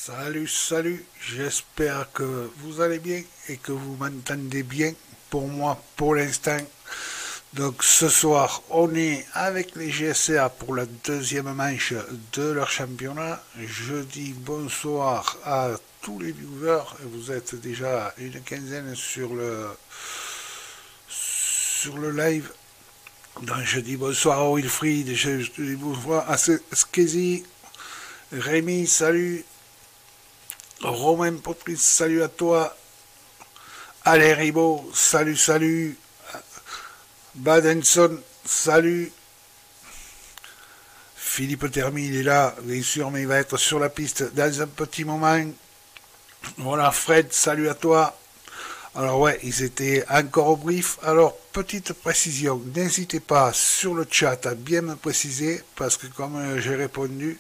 Salut, salut, j'espère que vous allez bien et que vous m'entendez bien. Pour moi, pour l'instant. Donc ce soir, on est avec les GSA pour la deuxième manche de leur championnat. Je dis bonsoir à tous les viewers. Vous êtes déjà une quinzaine sur le live. Donc je dis bonsoir à Wilfried, je dis bonsoir à Skezy, Rémi, salut. Romain Patrice, salut à toi. Alain Ribaud, salut, salut. Badenson, salut. Philippe Termy, il est là, bien sûr, mais il va être sur la piste dans un petit moment. Voilà, Fred, salut à toi. Alors ouais, ils étaient encore au brief. Alors, petite précision, n'hésitez pas sur le chat à bien me préciser, parce que comme j'ai répondu,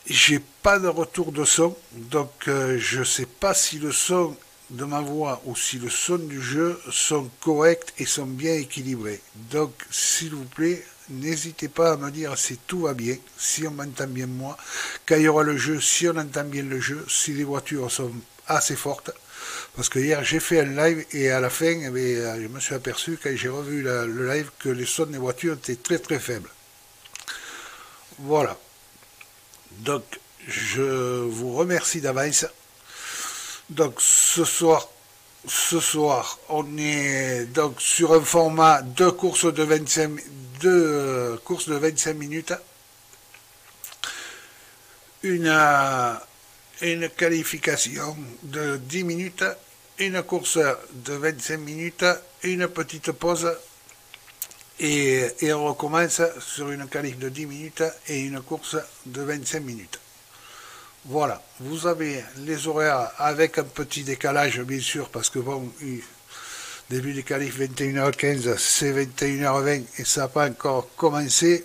j'ai pas de retour de son, donc je sais pas si le son de ma voix ou si le son du jeu sont corrects et sont bien équilibrés. Donc s'il vous plaît, n'hésitez pas à me dire si tout va bien, si on m'entend bien moi, quand il y aura le jeu, si on entend bien le jeu, si les voitures sont assez fortes. Parce que hier j'ai fait un live et à la fin, je me suis aperçu quand j'ai revu le live que les sons des voitures étaient très très faibles. Voilà. Donc, je vous remercie d'avance. Donc, ce soir, on est donc sur un format de course de 25 minutes. Une qualification de 10 minutes, une course de 25 minutes, une petite pause. Et on recommence sur une qualif de 10 minutes et une course de 25 minutes. Voilà, vous avez les horaires avec un petit décalage bien sûr, parce que bon, début des qualifs 21h15, c'est 21h20 et ça n'a pas encore commencé.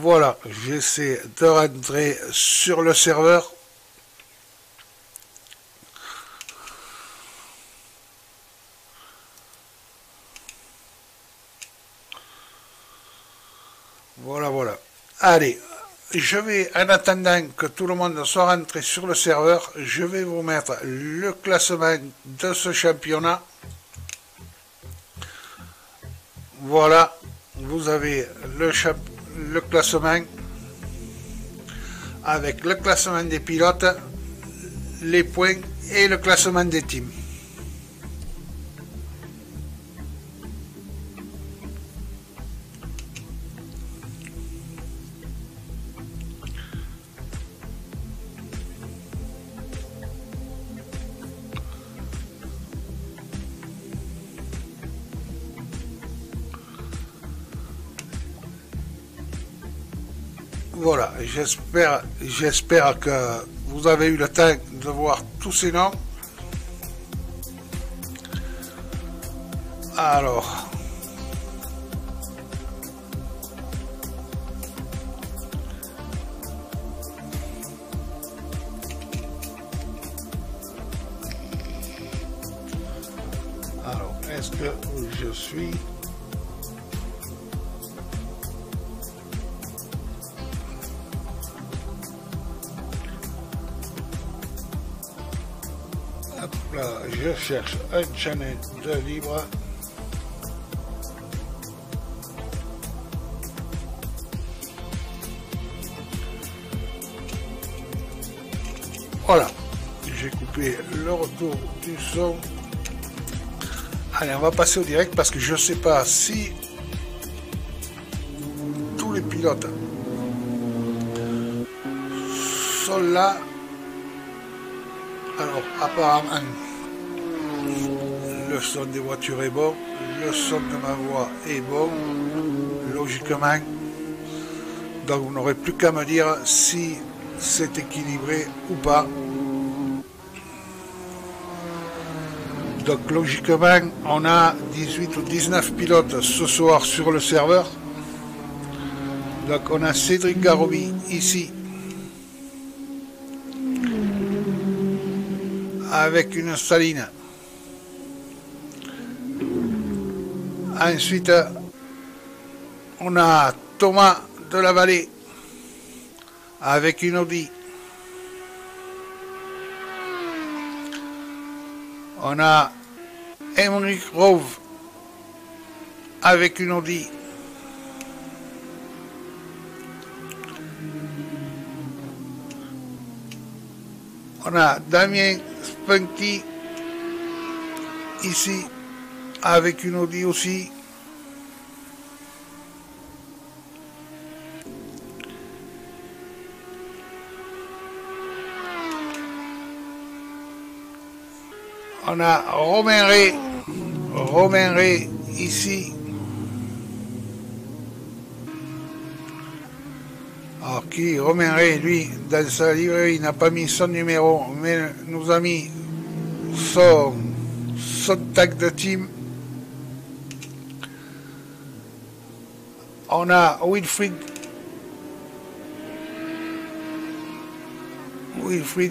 Voilà, j'essaie de rentrer sur le serveur. Voilà, voilà. Allez, je vais, en attendant que tout le monde soit rentré sur le serveur, je vais vous mettre le classement de ce championnat. Voilà, vous avez le classement avec le classement des pilotes, les points et le classement des teams. Voilà, j'espère que vous avez eu le temps de voir tous ces noms. Alors, est-ce que je suis... Là, je cherche un channel de libre. Voilà, j'ai coupé le retour du son. Allez, on va passer au direct parce que je ne sais pas si tous les pilotes sont là. Alors, apparemment, le son des voitures est bon, le son de ma voix est bon, logiquement. Donc, vous n'aurez plus qu'à me dire si c'est équilibré ou pas. Donc, logiquement, on a 18 ou 19 pilotes ce soir sur le serveur. Donc, on a Cédric Garobi ici. Avec une saline Ensuite, on a Thomas de la Vallée avec une Audi. On a Emmerich Rove avec une Audi. On a Damien Spunky ici avec une Audi aussi. On a Romain Ray ici. Alors qui, Romain Ray, lui, dans sa livrée, il n'a pas mis son numéro, mais nous a mis son tag de team. On a Wilfried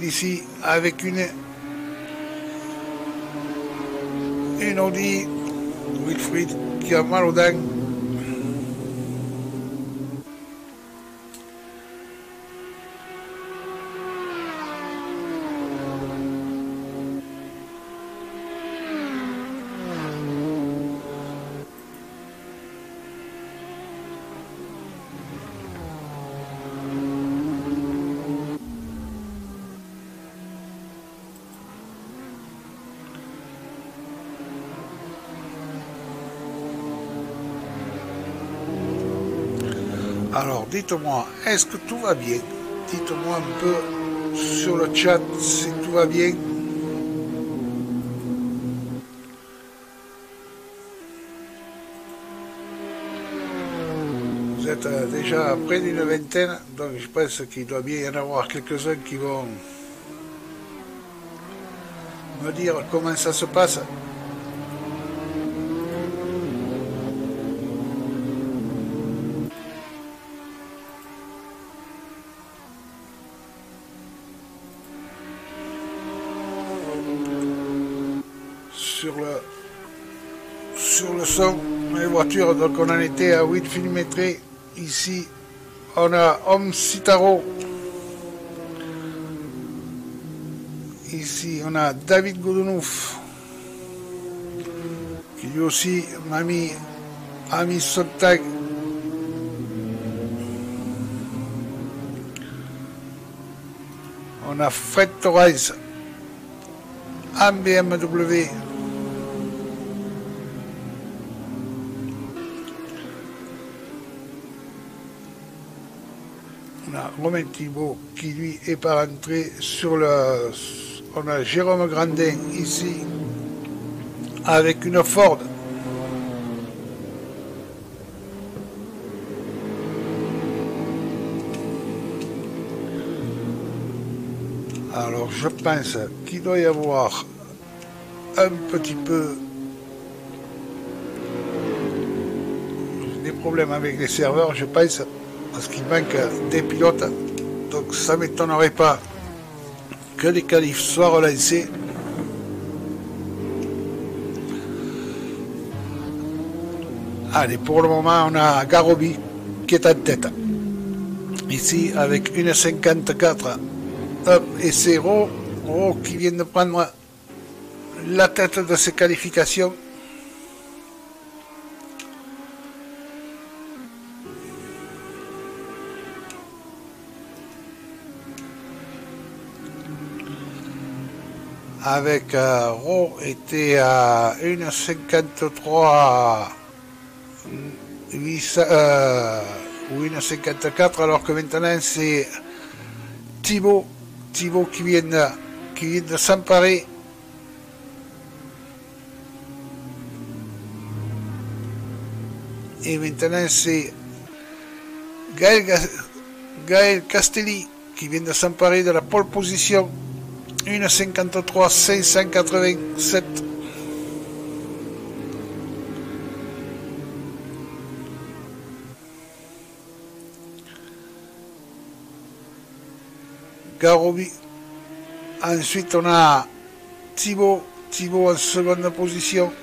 ici avec une Audi. Wilfried qui a mal aux dents. Alors, dites-moi, est-ce que tout va bien? Dites-moi un peu sur le chat si tout va bien. Vous êtes déjà près d'une vingtaine, donc je pense qu'il doit bien y en avoir quelques-uns qui vont me dire comment ça se passe. Sur le son, les voitures, donc on en était à 8 mm. Ici, on a Homme Citaro. Ici, on a David Goudenouf, qui lui aussi a mis son tag. On a Fred Torres en BMW. On a Romain Thibault qui lui est pas rentré sur le... On a Jérôme Grandin ici avec une Ford. Alors je pense qu'il doit y avoir un petit peu des problèmes avec les serveurs, je pense, parce qu'il manque des pilotes. Donc ça ne m'étonnerait pas que les qualifs soient relancés. Allez, pour le moment, on a Garobi qui est en tête. Ici, avec une 54. Hop, et c'est Ro qui vient de prendre la tête de ses qualifications. Avec Ro était à 1,53 ou 1,54, alors que maintenant c'est Thibault qui vient de s'emparer. Et maintenant c'est Gaël Castelli qui vient de s'emparer de la pole position. 1,53 587. Garobi. Ensuite on a Thibault en seconde position.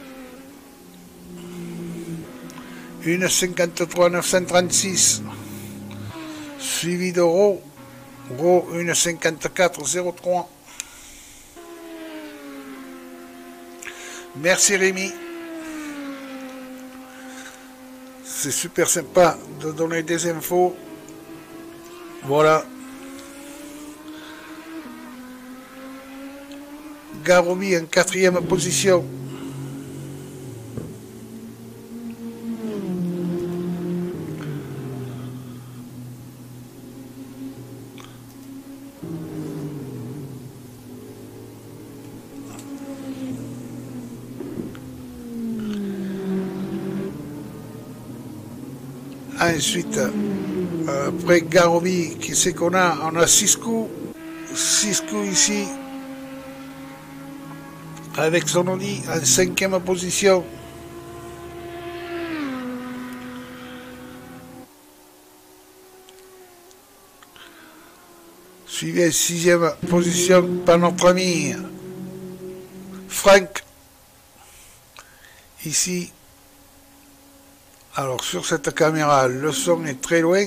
1,53 936. Suivi de Ro. Ro 1,54 03. Merci Rémi. C'est super sympa de donner des infos. Voilà. Garobi en 4e position. Ensuite, après Garobi, qui c'est qu'on a? On a 6 coups. 6 coups ici. Avec son Audi en 5e position. Suivi en 6e position par notre ami Franck. Ici. Alors sur cette caméra, le son est très loin.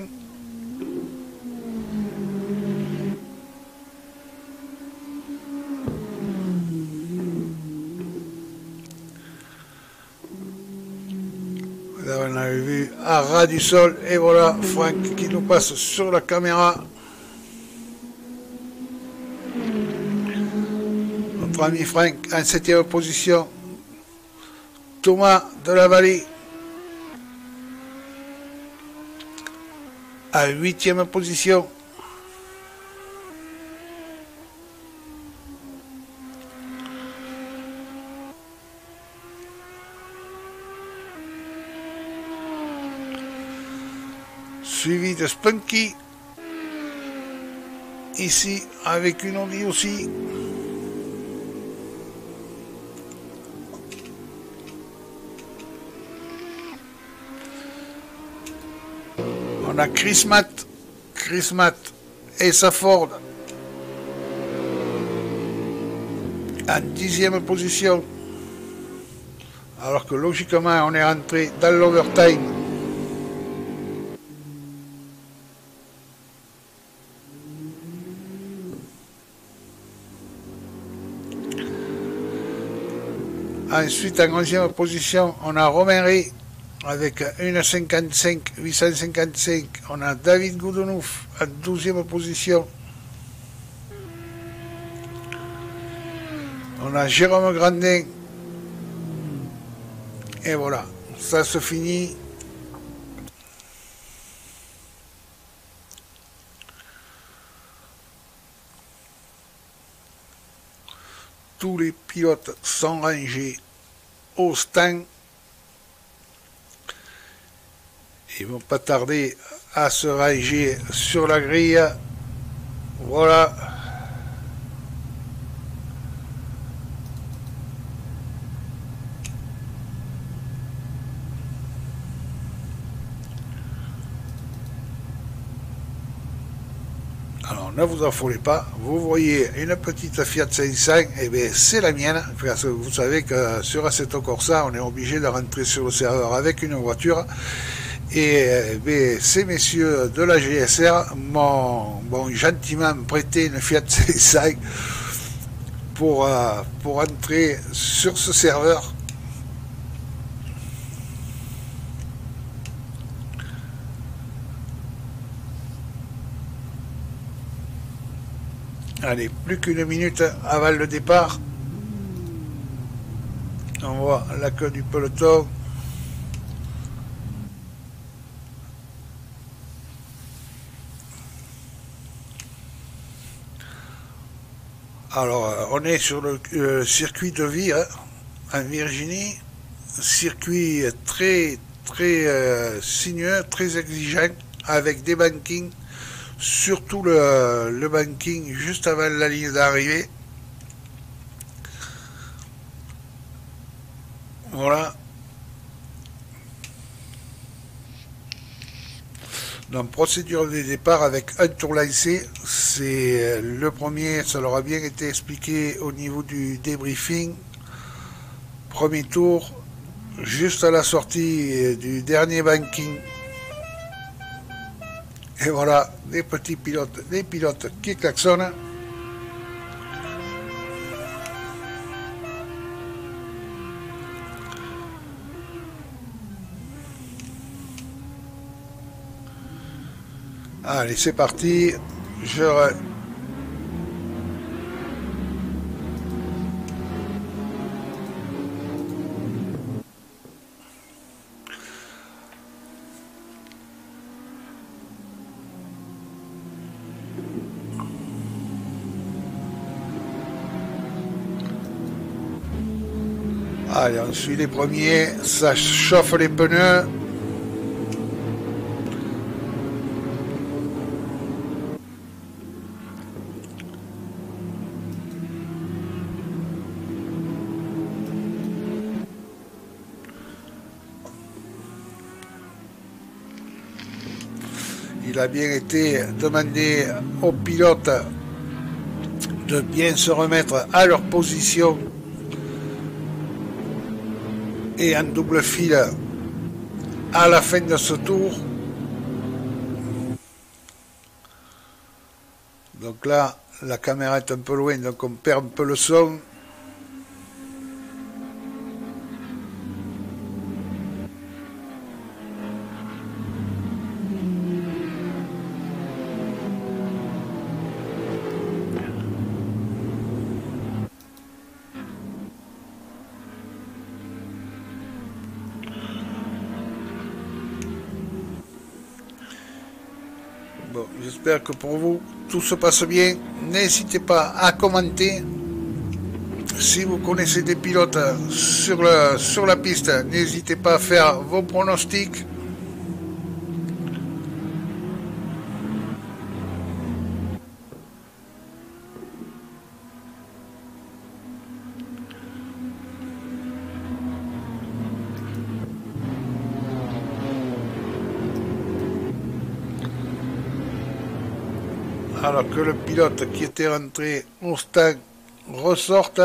Là, on avait vu à ras du sol. Et voilà Franck qui nous passe sur la caméra. Notre ami Franck en 7e position. Thomas de la Vallée à 8e position. Suivi de Spunky. Ici avec une Audi aussi. On a Chris Matt et sa Ford en 10e position. Alors que logiquement on est rentré dans l'overtime. Ensuite en 11e position on a Romain Ray avec 1,55 855. On a David Goudonouf en 12e position. On a Jérôme Grandin. Et voilà, ça se finit. Tous les pilotes sont rangés au stand. Ils vont pas tarder à se ranger sur la grille. Voilà. Alors ne vous affolez pas, vous voyez une petite Fiat 500, et bien c'est la mienne, parce que vous savez que sur Assetto Corsa, on est obligé de rentrer sur le serveur avec une voiture. Et ces messieurs de la GSR m'ont gentiment prêté une Fiat 500 pour entrer sur ce serveur. Allez, plus qu'une minute avant le départ. On voit la queue du peloton. Alors, on est sur le circuit de vie en Virginie, circuit très sinueux, très exigeant, avec des bankings, surtout le banking juste avant la ligne d'arrivée. Voilà. Donc, procédure de départ avec un tour lancé, c'est le premier, ça leur a bien été expliqué au niveau du débriefing. Premier tour, juste à la sortie du dernier banking. Et voilà, des petits pilotes, des pilotes qui klaxonnent. Allez, c'est parti. Allez, on suit les premiers, ça chauffe les pneus. Il a bien été demandé aux pilotes de bien se remettre à leur position et en double fil à la fin de ce tour. Donc là, la caméra est un peu loin, donc on perd un peu le son. Bon, j'espère que pour vous, tout se passe bien. N'hésitez pas à commenter. Si vous connaissez des pilotes sur la piste, n'hésitez pas à faire vos pronostics. Alors que le pilote qui était rentré au stade ressorte.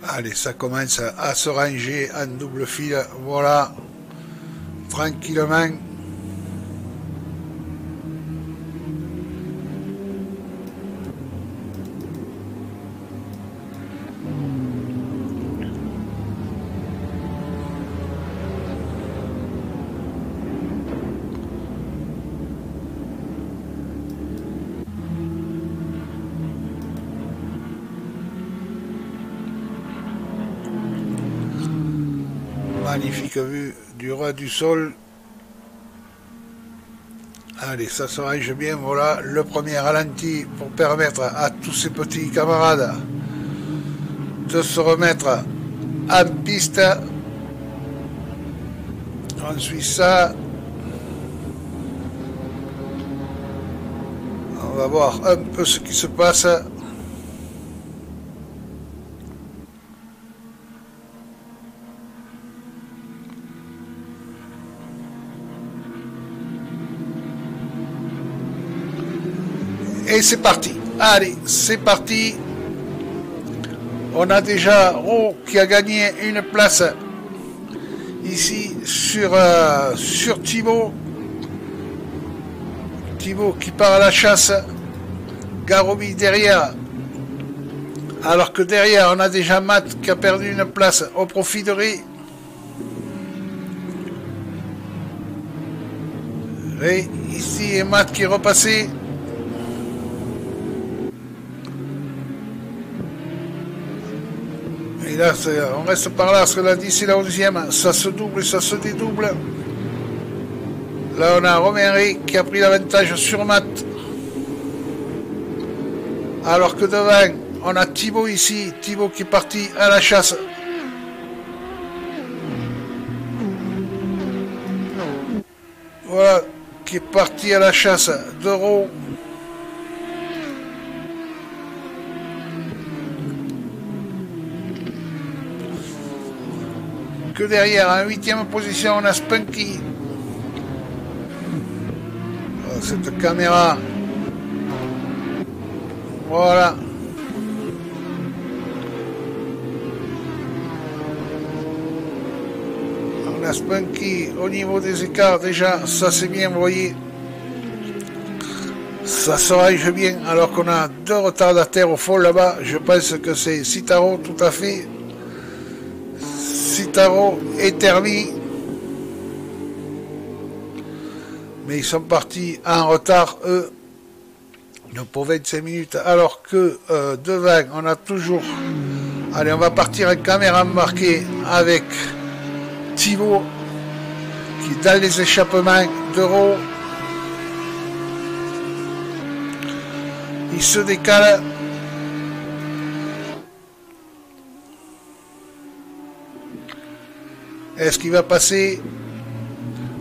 Allez, ça commence à se ranger en double fil. Voilà, tranquillement. Magnifique vue du ras du sol. Allez, ça se range bien. Voilà, le premier ralenti pour permettre à tous ces petits camarades de se remettre en piste. On suit ça. On va voir un peu ce qui se passe. Et c'est parti. Allez, c'est parti. On a déjà Roux qui a gagné une place ici sur Thibaut. Thibaut qui part à la chasse. Garobi derrière. Alors que derrière, on a déjà Matt qui a perdu une place au profit de Ray. Ray ici et Matt qui est repassé. Et là, on reste par là, parce que la 10 et la 11e, ça se double et ça se dédouble. Là, on a Romain qui a pris l'avantage sur Matt. Alors que devant, on a Thibaut ici. Thibaut qui est parti à la chasse. Voilà, qui est parti à la chasse d'Euro. Que derrière, en 8e position, on a Spunky. Oh, cette caméra. Voilà. On a Spunky au niveau des écarts déjà, ça c'est bien, vous voyez. Ça se range bien, alors qu'on a 2 retardataires au fond là-bas. Je pense que c'est Citaro tout à fait. Citaro et Termi. Mais ils sont partis en retard, eux, pour 25 minutes. Alors que devant, on a toujours... Allez, on va partir en caméra embarquée avec Thibaut, qui est dans les échappements d'Euro. Il se décale. Est-ce qu'il va passer?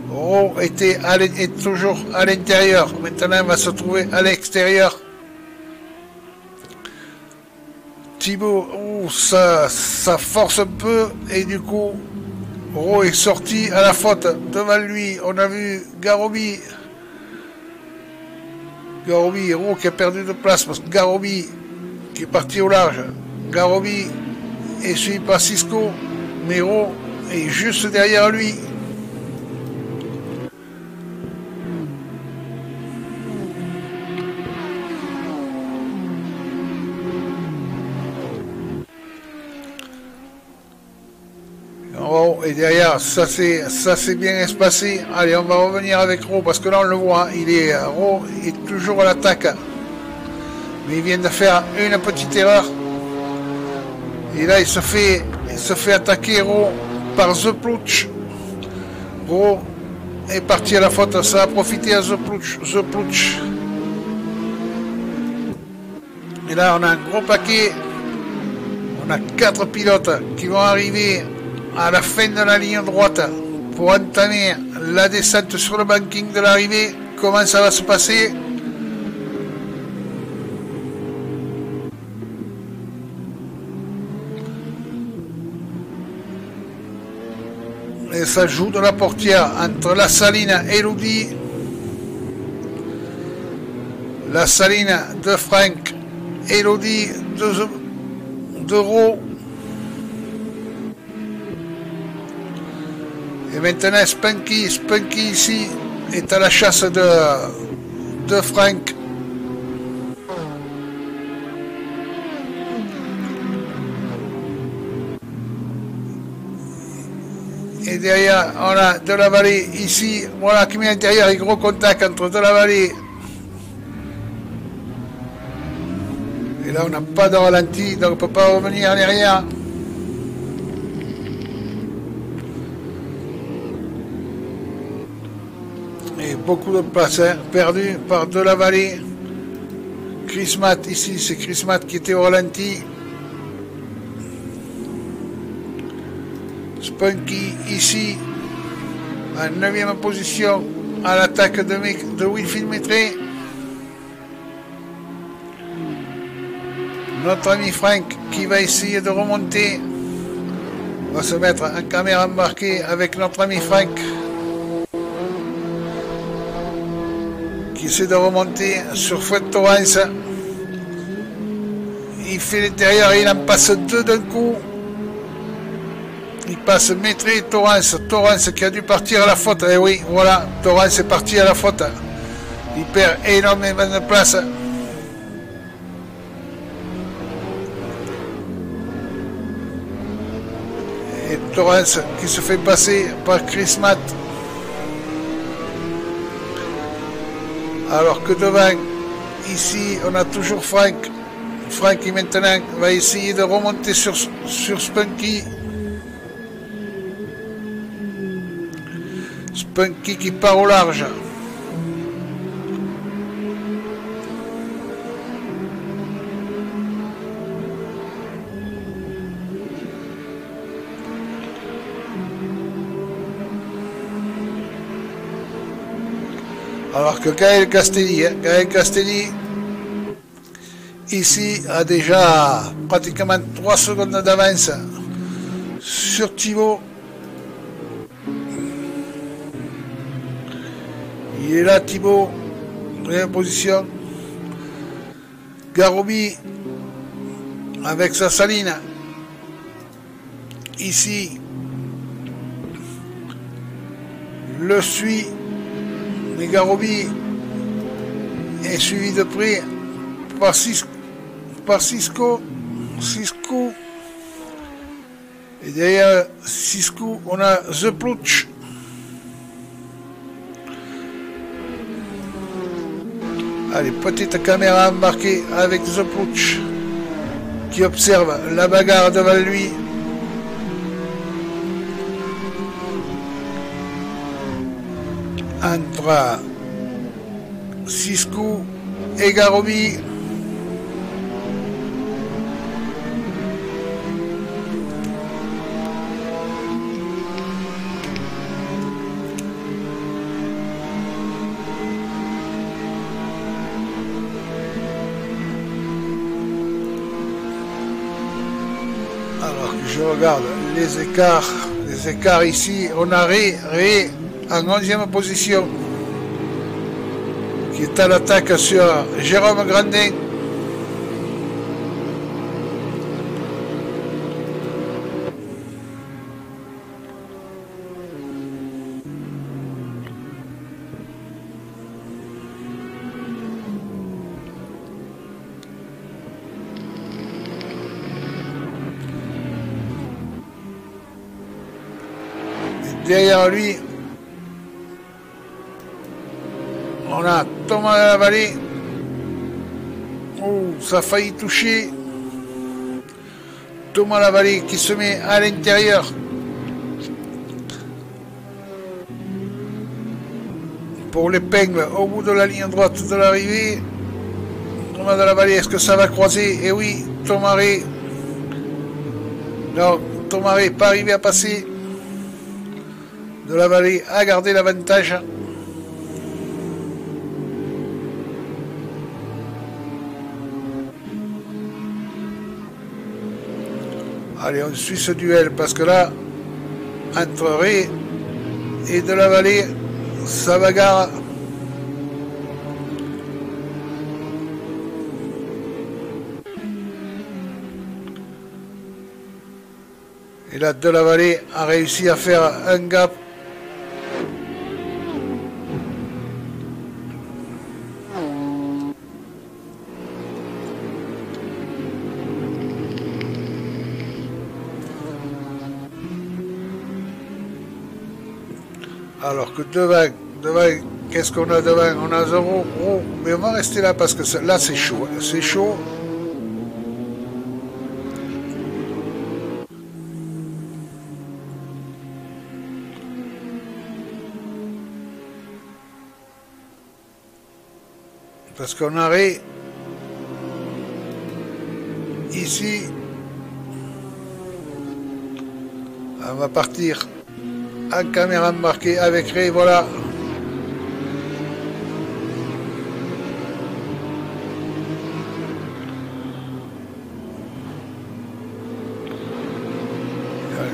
Euro est toujours à l'intérieur. Maintenant, il va se trouver à l'extérieur. Thibaut, ça force un peu. Et du coup, Euro est sorti à la faute. Devant lui, on a vu Garobi. Garobi, Euro qui a perdu de place parce que Garobi qui est parti au large. Garobi est suivi par Cisco. Mais Euro est juste derrière lui. Et derrière, ça s'est bien espacé. Allez, on va revenir avec Ro, parce que là on le voit, Ro est toujours à l'attaque. Mais il vient de faire une petite erreur. Et là il se fait attaquer Ro par The Plutch. Ro est parti à la faute, ça a profité à The Plutch. Et là on a un gros paquet. On a 4 pilotes qui vont arriver à la fin de la ligne droite pour entamer la descente sur le banking de l'arrivée. Comment ça va se passer? Et ça joue de la portière entre la Saline et Elodie. La Saline de Frank, Elodie de Ro. Et maintenant Spunky ici est à la chasse de Frank. Et derrière on a De La Vallée ici, voilà qui met à l'intérieur, et gros contact entre De La Vallée. Et là on n'a pas de ralenti, donc on ne peut pas revenir en arrière. Beaucoup de place perdue par De La Vallée. Chris Matt ici, c'est Chris Matt qui était au ralenti. Spunky ici, en 9e position, à l'attaque de Wilfried Métré. Notre ami Frank qui va essayer de remonter. On va se mettre en caméra embarquée avec notre ami Frank. Qui essaie de remonter sur Fouette Torrance. Il fait l'intérieur et il en passe 2 d'un coup. Il passe Métré et Torrance. Torrance qui a dû partir à la faute. Et oui, voilà, Torrance est parti à la faute. Il perd énormément de place. Et Torrance qui se fait passer par Chris Matt. Alors que devant, ici, on a toujours Frank. Frank qui maintenant va essayer de remonter sur Spunky. Spunky qui part au large. Alors que Gaël Castelli, Gaël Castelli, ici, a déjà pratiquement 3 secondes d'avance sur Thibaut. Il est là, Thibaut, en position. Garobi avec sa saline. Ici, le suit. Mais Garobi est suivi de près par Cisco. Et derrière Cisco, on a The Plouch. Allez, petite caméra embarquée avec The Plouch qui observe la bagarre devant lui. Entre Cisco et Garobi. Alors que je regarde les écarts ici, on a Ré en 11e position qui est à l'attaque sur Jérôme Grandin. Derrière lui, on a Thomas Lavallée. Oh, ça a failli toucher. Thomas Lavallée qui se met à l'intérieur. Pour l'épingle au bout de la ligne droite de l'arrivée. Thomas Lavallée, est-ce que ça va croiser? Eh oui, Thomas Ré. Non, Thomas Ré pas arrivé à passer. De Lavallée a gardé l'avantage. Allez, on suit ce duel parce que là, entre Ré et De Lavallée, ça bagarre. Et là, De Lavallée a réussi à faire un gap. Alors que devant qu'est-ce qu'on a devant? On a 0, mais on va rester là parce que là c'est chaud. C'est chaud. Parce qu'on arrive ici. On va partir en caméra embarquée avec Ray, voilà.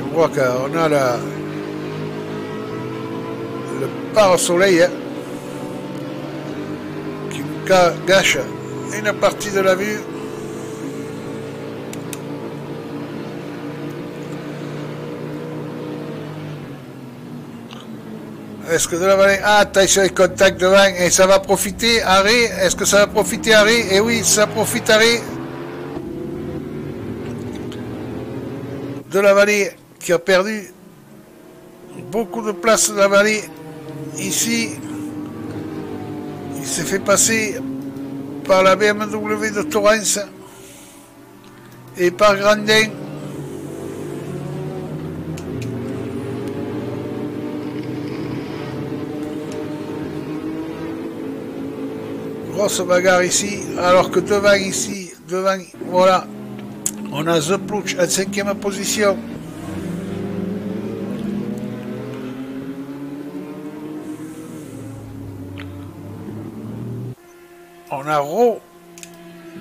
On voit qu'on a le pare-soleil qui nous gâche une partie de la vue. Est-ce que De Lavallée... Ah, attention, les contacts devant, et ça va profiter à Ré. Est-ce que ça va profiter à Ré? Eh oui, ça profite à Ré. De Lavallée qui a perdu beaucoup de place. De Lavallée ici, il s'est fait passer par la BMW de Torrance et par Grandin. Grosse bagarre ici, alors que devant ici, voilà, on a The Plouch en 5e position. On a Ro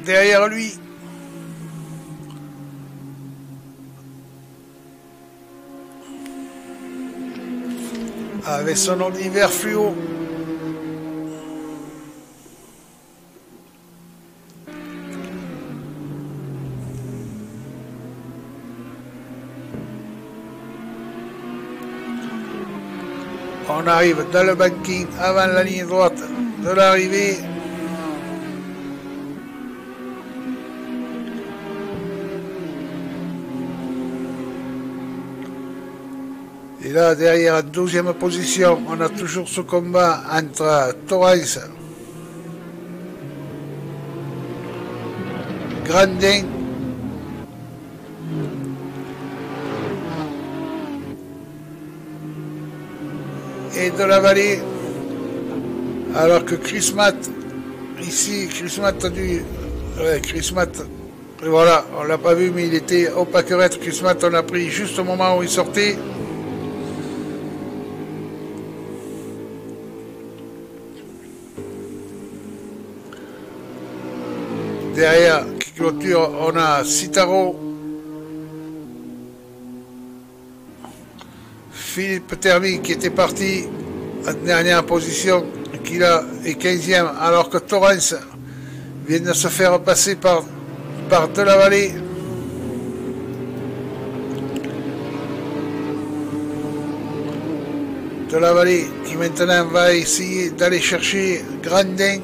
derrière lui. Avec son ordi vert fluo. On arrive dans le banking avant la ligne droite de l'arrivée. Et là, derrière, en 12e position, on a toujours ce combat entre Torrens, Grandin et de la vallée, alors que Chris Matt, ici, Chris Matt a dû... Ouais, Chris Matt, voilà, on l'a pas vu, mais il était au pâquerette. Chris Matt, on l'a pris juste au moment où il sortait. Derrière, qui clôture, on a Citaro, Philippe Termy qui était parti en dernière position, qui là est 15e, alors que Torrens vient de se faire passer par De la Vallée. De la Vallée qui maintenant va essayer d'aller chercher Grandin.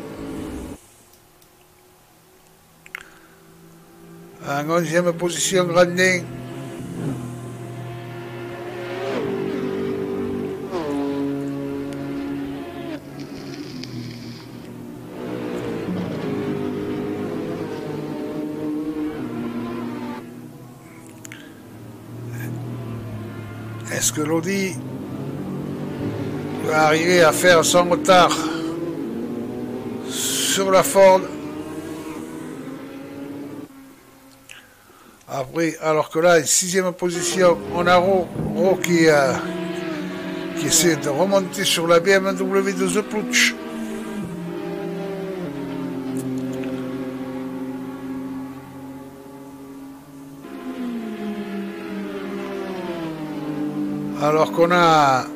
En 11e position, Grandin. Est-ce que Lodi va arriver à faire son retard sur la Ford? Après, alors que là, en 6e position, on a Ro qui essaie de remonter sur la BMW de The Plutch. Alors qu'on a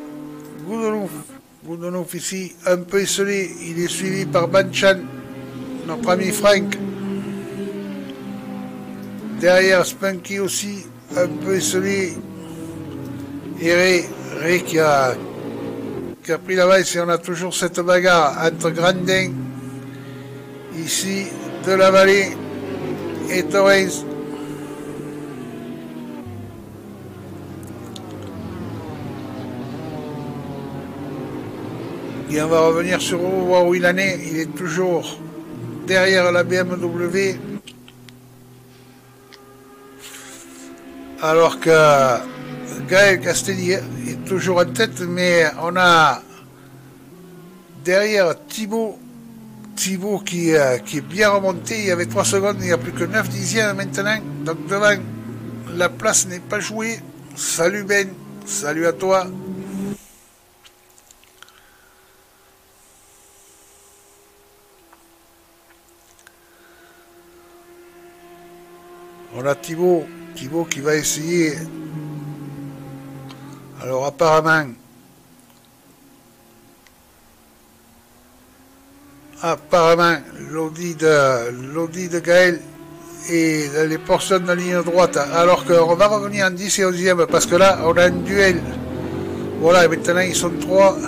Goudenouf ici, un peu esselé, il est suivi par Banchan, notre ami Frank. Derrière Spunky aussi, un peu esselé. Et Ray qui a pris l'avance, et on a toujours cette bagarre entre Grandin, ici, De la Vallée et Torrens. Et on va revenir sur voir où il en est. Il est toujours derrière la BMW. Alors que Gaël Castelli est toujours en tête, mais on a derrière Thibaut qui est bien remonté. Il y avait 3 secondes, il n'y a plus que 9 dixièmes maintenant. Donc devant, la place n'est pas jouée. Salut Ben, salut à toi. On a Thibaut qui va essayer. Alors apparemment l'audi de Gaël et les personnes de ligne droite, alors qu'on va revenir en 10 et 11e parce que là on a un duel. Voilà, et maintenant ils sont 3.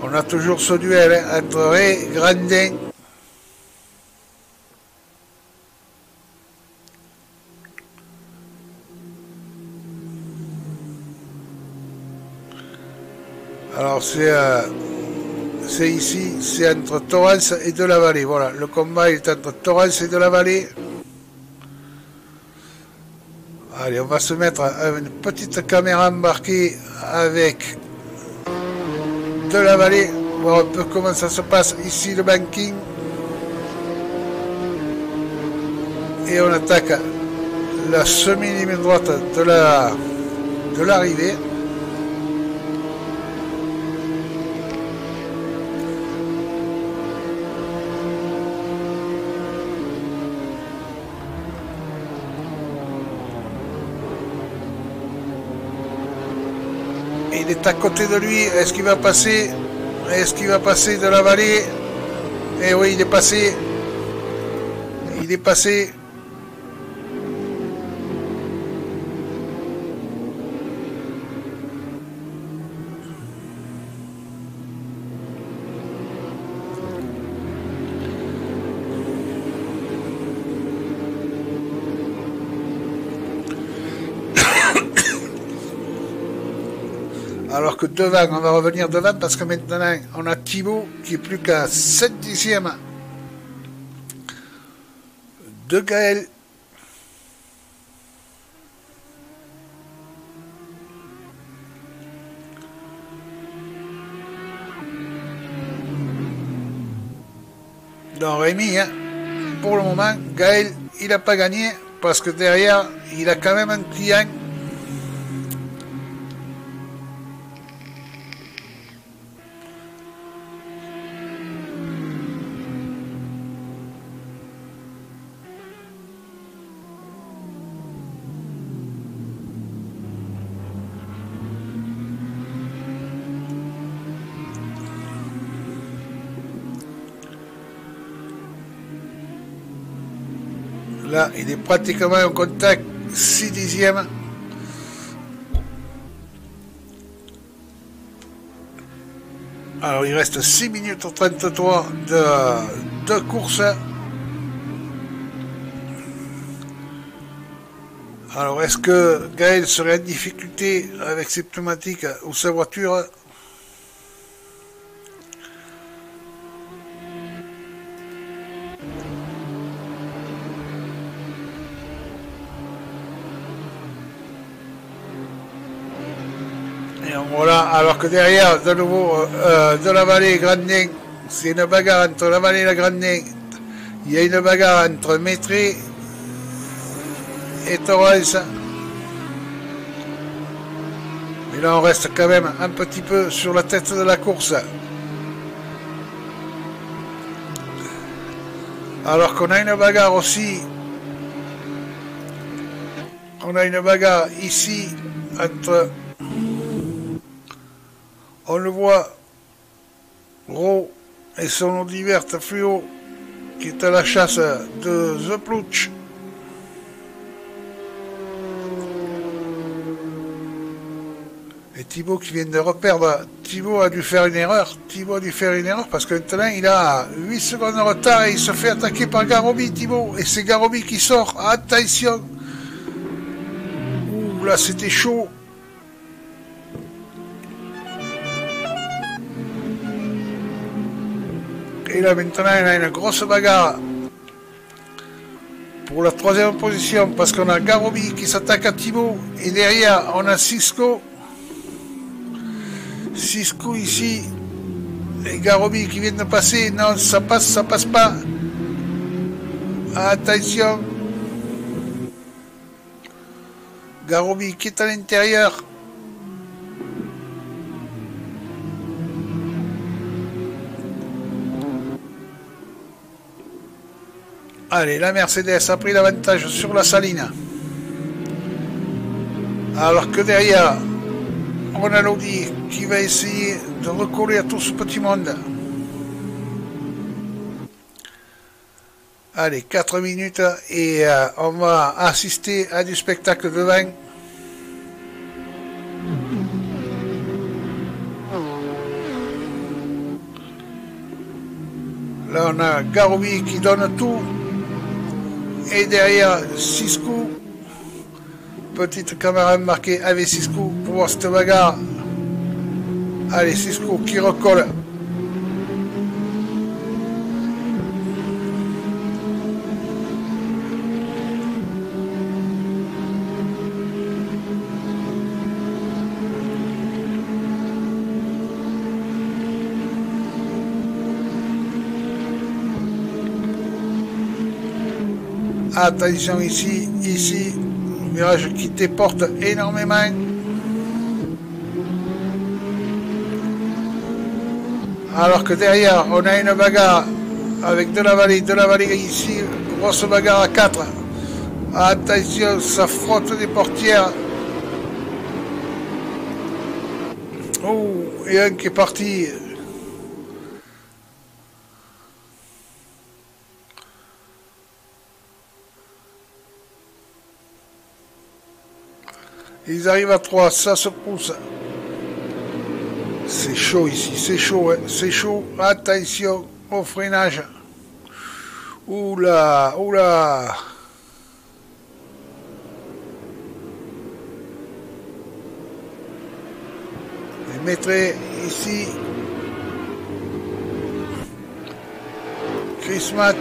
On a toujours ce duel entre Ray, Grandin. Alors c'est ici, c'est entre Torrens et De la Vallée. Voilà, le combat est entre Torrens et De la Vallée. Allez, on va se mettre une petite caméra embarquée avec De la Vallée, voir un peu comment ça se passe ici, le banking. Et on attaque la semi-ligne droite de l'arrivée. Il est à côté de lui. Est-ce qu'il va passer? Est-ce qu'il va passer de la vallée? Eh oui, il est passé. Il est passé. Alors que devant, on va revenir devant parce que maintenant, on a Thibaut qui est plus qu'à 7 dixièmes de Gaël. Donc Rémi, hein, pour le moment, Gaël, il n'a pas gagné parce que derrière, il a quand même un client. Là, il est pratiquement en contact 6 dixièmes. Alors, il reste 6 minutes 33 de course. Alors, est-ce que Gaël serait en difficulté avec ses pneumatiques ou sa voiture? Voilà, alors que derrière, de nouveau, de la vallée Grandin, c'est une bagarre entre la vallée et la Grandin. Il y a une bagarre entre Métré et Torrens. Mais là, on reste quand même un petit peu sur la tête de la course. Alors qu'on a une bagarre aussi. On a une bagarre ici entre... On le voit, Ro et son Audivert Fluo qui est à la chasse de The Plouch. Et Thibaut qui vient de reperdre, Thibaut a dû faire une erreur. Thibaut a dû faire une erreur parce que maintenant il a 8 secondes de retard et il se fait attaquer par Garobi, Thibaut. Et c'est Garobi qui sort. Attention! Ouh, là c'était chaud. Et là maintenant il a une grosse bagarre pour la troisième position parce qu'on a Garobi qui s'attaque à Thibaut et derrière on a Cisco. Cisco ici et Garobi qui vient de passer. Non, ça passe pas. Attention. Garobi qui est à l'intérieur. Allez, la Mercedes a pris l'avantage sur la Saline. Alors que derrière, on a l'Audi qui va essayer de recoller à tout ce petit monde. Allez, 4 minutes et on va assister à du spectacle devant. Là, on a Garobi qui donne tout. Et derrière, Cisco. Petite caméra marquée avec Cisco pour voir cette bagarre. Allez, Cisco qui recolle. Attention ici, virage qui déporte énormément. Alors que derrière, on a une bagarre avec de la vallée ici, grosse bagarre à 4. Attention, ça frotte des portières. Oh, et un qui est parti. Ils arrivent à 3, ça se pousse. C'est chaud ici, c'est chaud, hein, c'est chaud. Attention au freinage. Oula, oula. Je mettrai ici Chris Matt.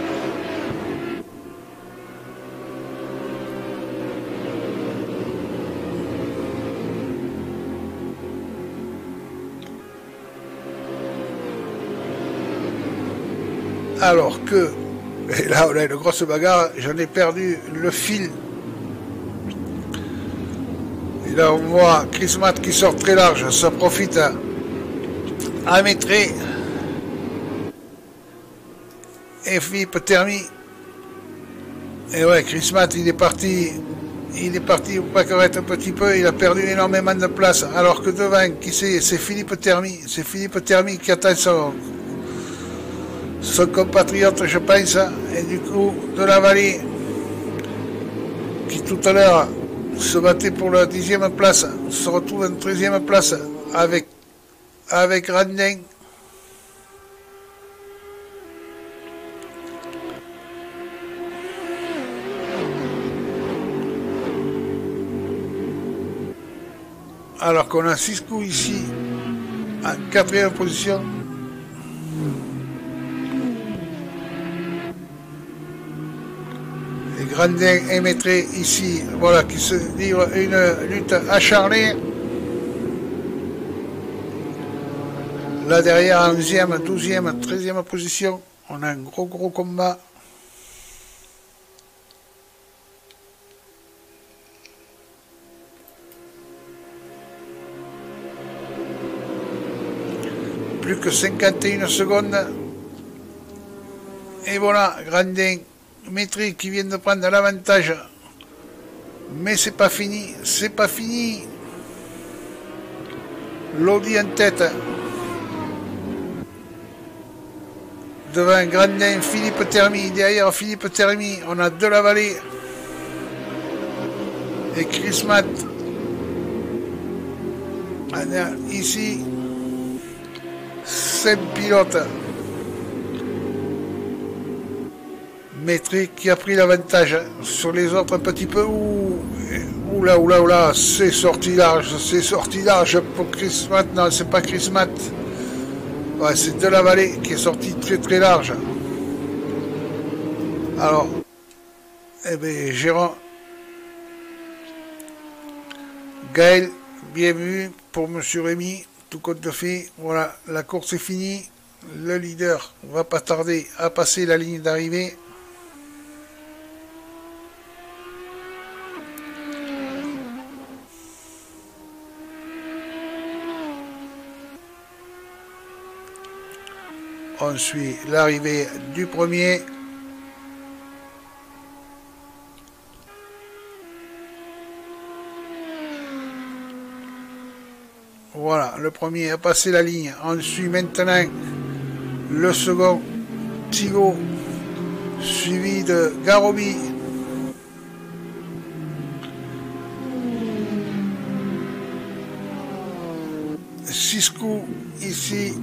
Alors que, et là on a une grosse bagarre, j'en ai perdu le fil. Et là on voit Chris Matt qui sort très large, ça profite à Métré. Et Philippe Termy. Et ouais, Chris Matt il est parti au paquet un petit peu, il a perdu énormément de place. Alors que devant, qui c'est Philippe Termy. C'est Philippe Termy qui attend son compatriote, je pense, et du coup, de la Vallée, qui tout à l'heure se battait pour la 10e place, se retrouve en 13e place avec Grandin. Alors qu'on a 6 coups ici, en 4e position. Grandin et Métré ici, voilà, qui se livrent une lutte acharnée. Là derrière, en 11e, 12e, 13e position, on a un gros combat. Plus que 51 secondes. Et voilà, Grandin. Métré qui vient de prendre l'avantage, mais c'est pas fini, c'est pas fini. Lodi en tête, devant Grandin, Philippe Termy, derrière Philippe Termy, on a De la Vallée et Chris Matt. On a ici 5 pilotes. Métré qui a pris l'avantage sur les autres un petit peu. Oula, c'est sorti large pour Chris Matt. Non, c'est pas Chris Matt. Ouais, c'est De la Vallée qui est sorti très large. Alors, eh bien, Jérôme, Gaël, bienvenue pour Monsieur Rémy, tout compte de fait. Voilà, la course est finie. Le leader va pas tarder à passer la ligne d'arrivée. On suit l'arrivée du premier. Voilà, le premier a passé la ligne. On suit maintenant le second, Thibaut, suivi de Garobi. Siskou ici.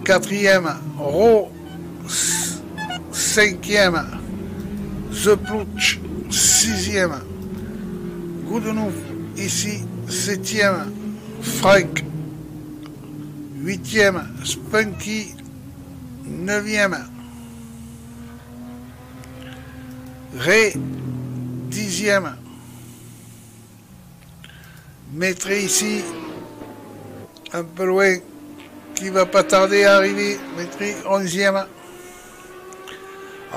4e, Ro, 5e, The Plouch, 6e, Goudenouf, ici, 7e, Frank, 8e, Spunky, 9e, Ray, 10e, Métré ici, un peu loin, qui va pas tarder à arriver. Métré 11e.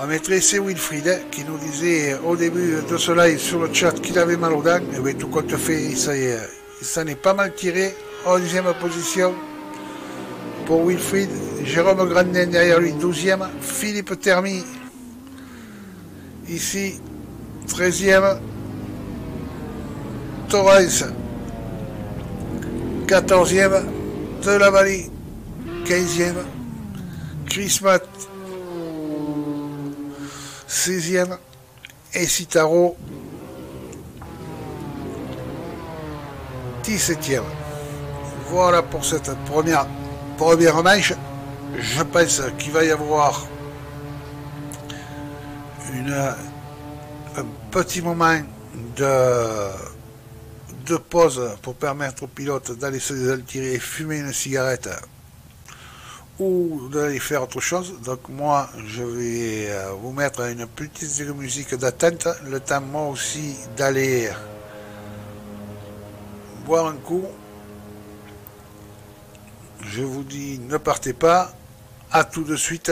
Métré, c'est Wilfried hein, qui nous disait au début de ce live sur le chat qu'il avait mal aux dents. Et bien, tout compte fait, ça y est, il s'en est pas mal tiré. 11e position pour Wilfried. Jérôme Grandin derrière lui, 12e. Philippe Termy ici, 13e. Torres, 14e. de la Vallée, 15e. Chris Matt, 16e. Et Citaro, 17e. Voilà pour cette première manche. Je pense qu'il va y avoir un petit moment de pause pour permettre aux pilotes d'aller se désaltérer, fumer une cigarette ou d'aller faire autre chose. Donc moi, je vais vous mettre une petite musique d'attente, le temps moi aussi d'aller boire un coup. Je vous dis, ne partez pas, à tout de suite.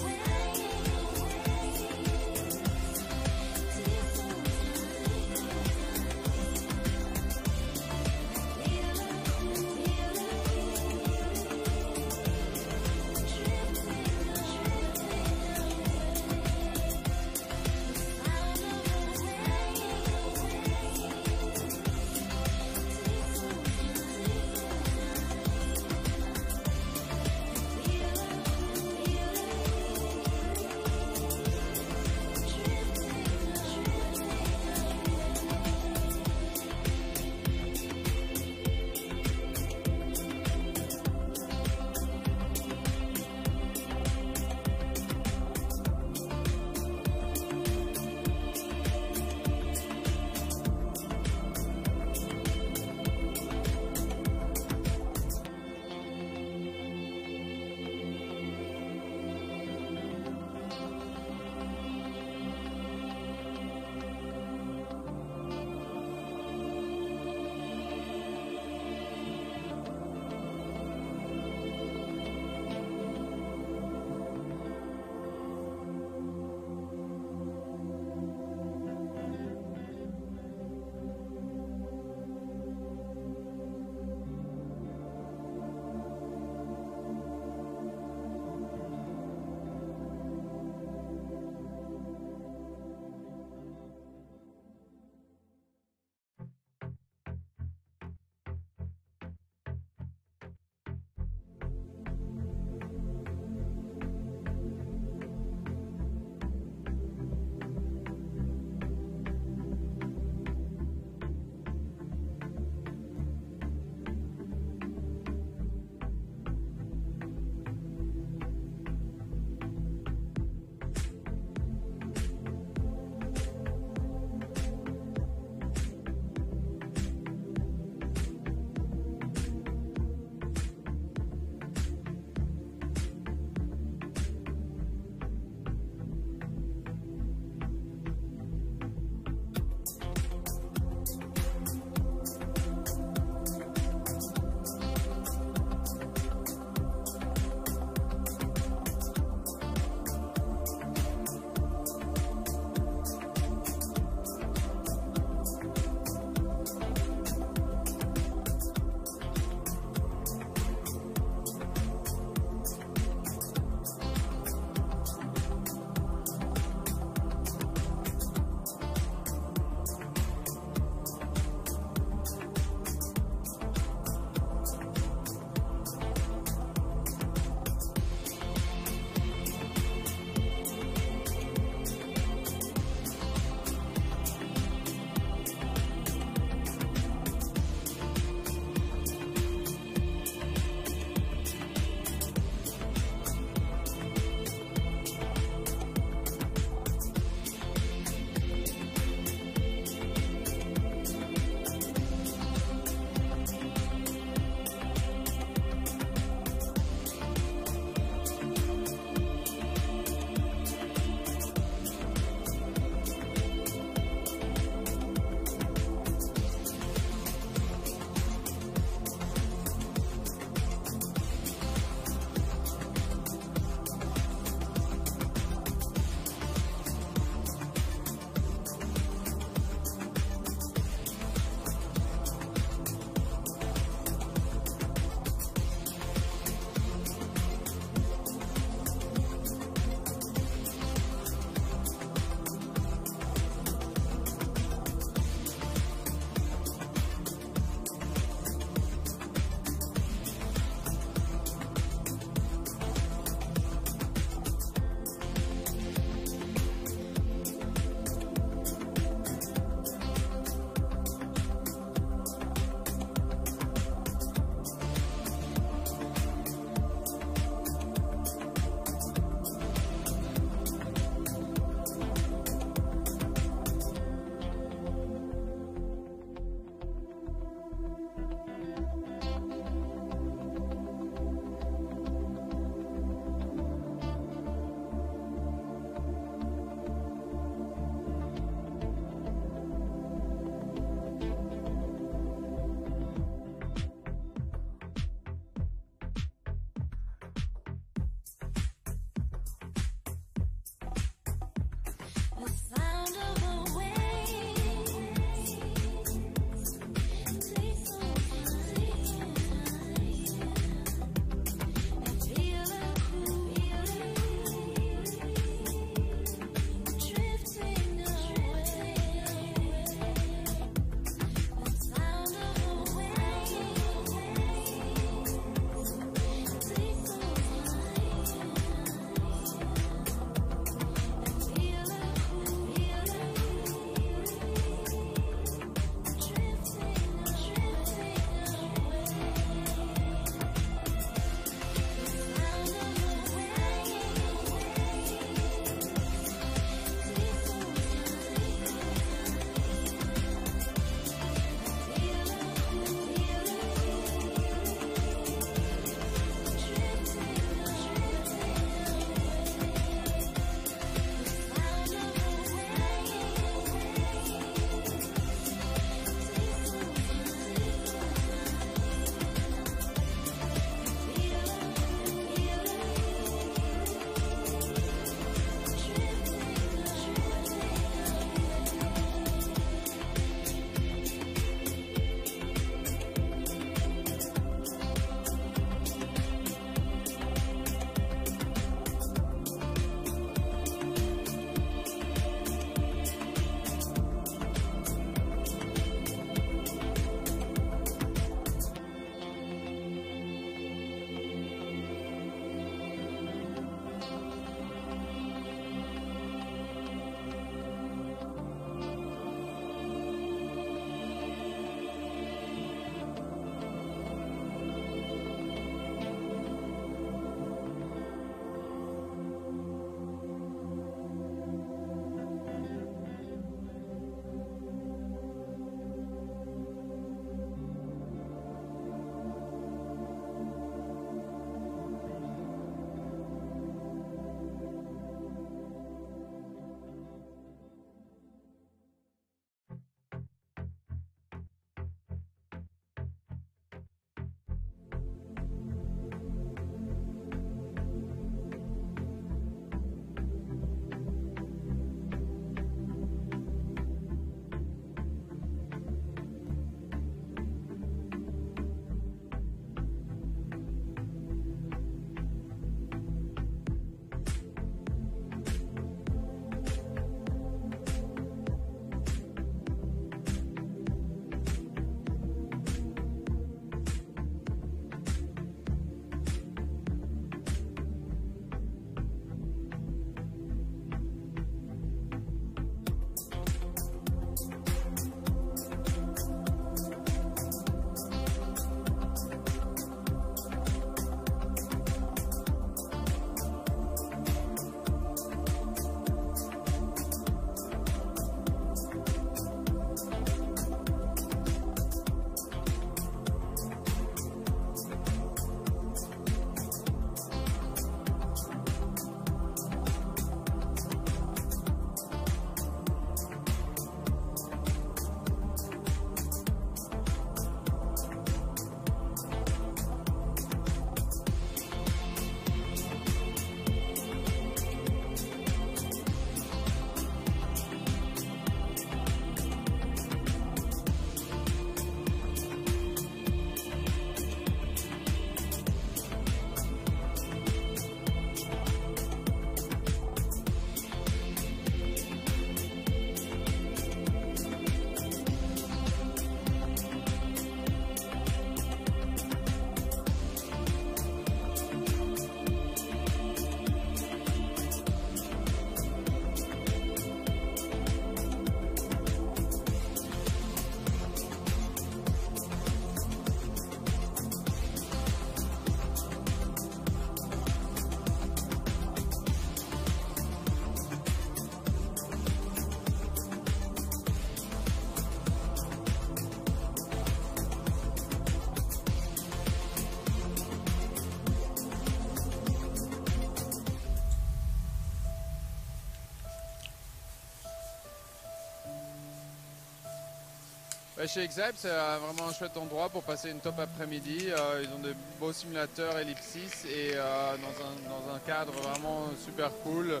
Chez Exhib, c'est vraiment un chouette endroit pour passer une top après-midi. Ils ont de beaux simulateurs Ellipsis et dans un cadre vraiment super cool.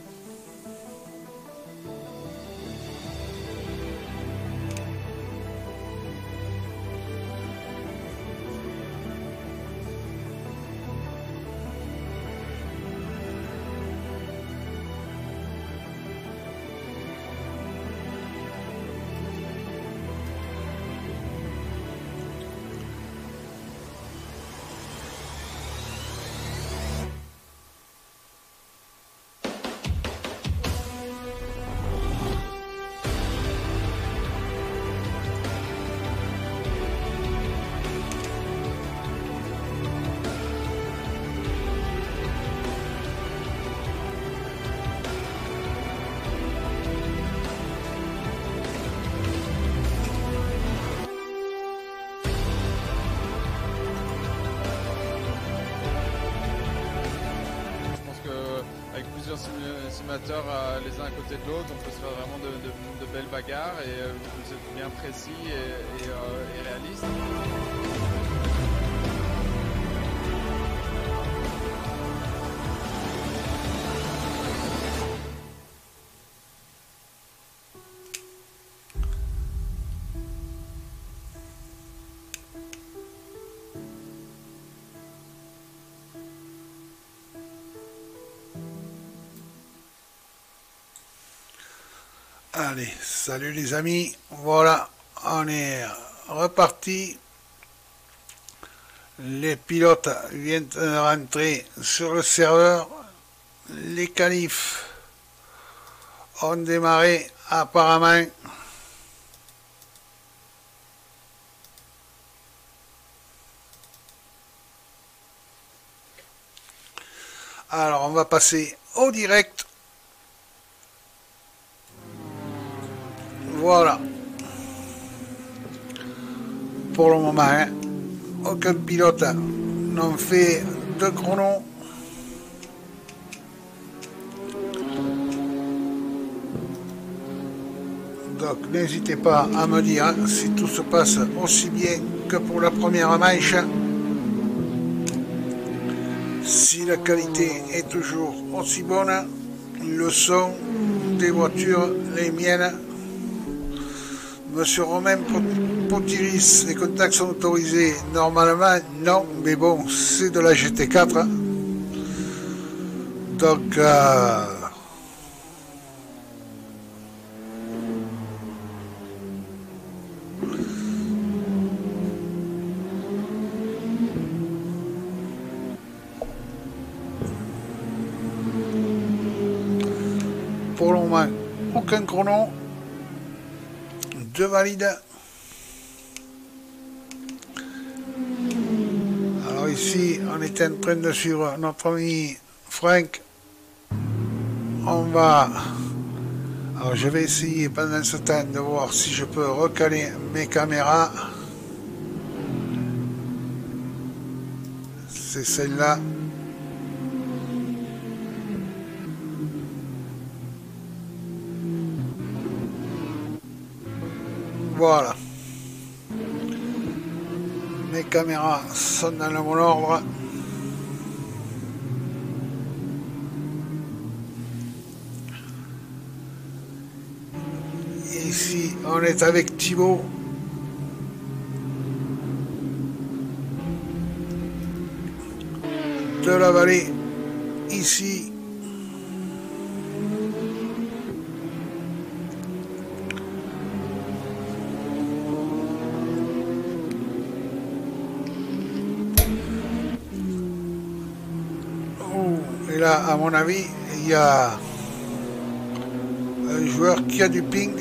Avec plusieurs simulateurs les uns à côté de l'autre, on peut se faire vraiment de belles bagarres et vous êtes bien précis et réaliste. Allez, salut les amis, voilà, on est reparti. Les pilotes viennent de rentrer sur le serveur. Les qualifs ont démarré apparemment. Alors on va passer au direct. Voilà. Pour le moment, hein, aucun pilote n'en fait de chrono. Donc n'hésitez pas à me dire hein, si tout se passe aussi bien que pour la première manche. Si la qualité est toujours aussi bonne, le son des voitures, les miennes. Monsieur Romain Potiris, les contacts sont autorisés. Normalement, non, mais bon, c'est de la GT4. Hein. Donc, pour le moment, aucun chrono. De valide. Alors ici, on est en train de suivre notre ami Frank. On va... Alors je vais essayer pendant ce temps de voir si je peux recaler mes caméras. C'est celle-là. Voilà. Mes caméras sont dans le bon ordre. Ici, on est avec Thibaut. De la vallée. Ici. Et là, à mon avis, il y a un joueur qui a du ping.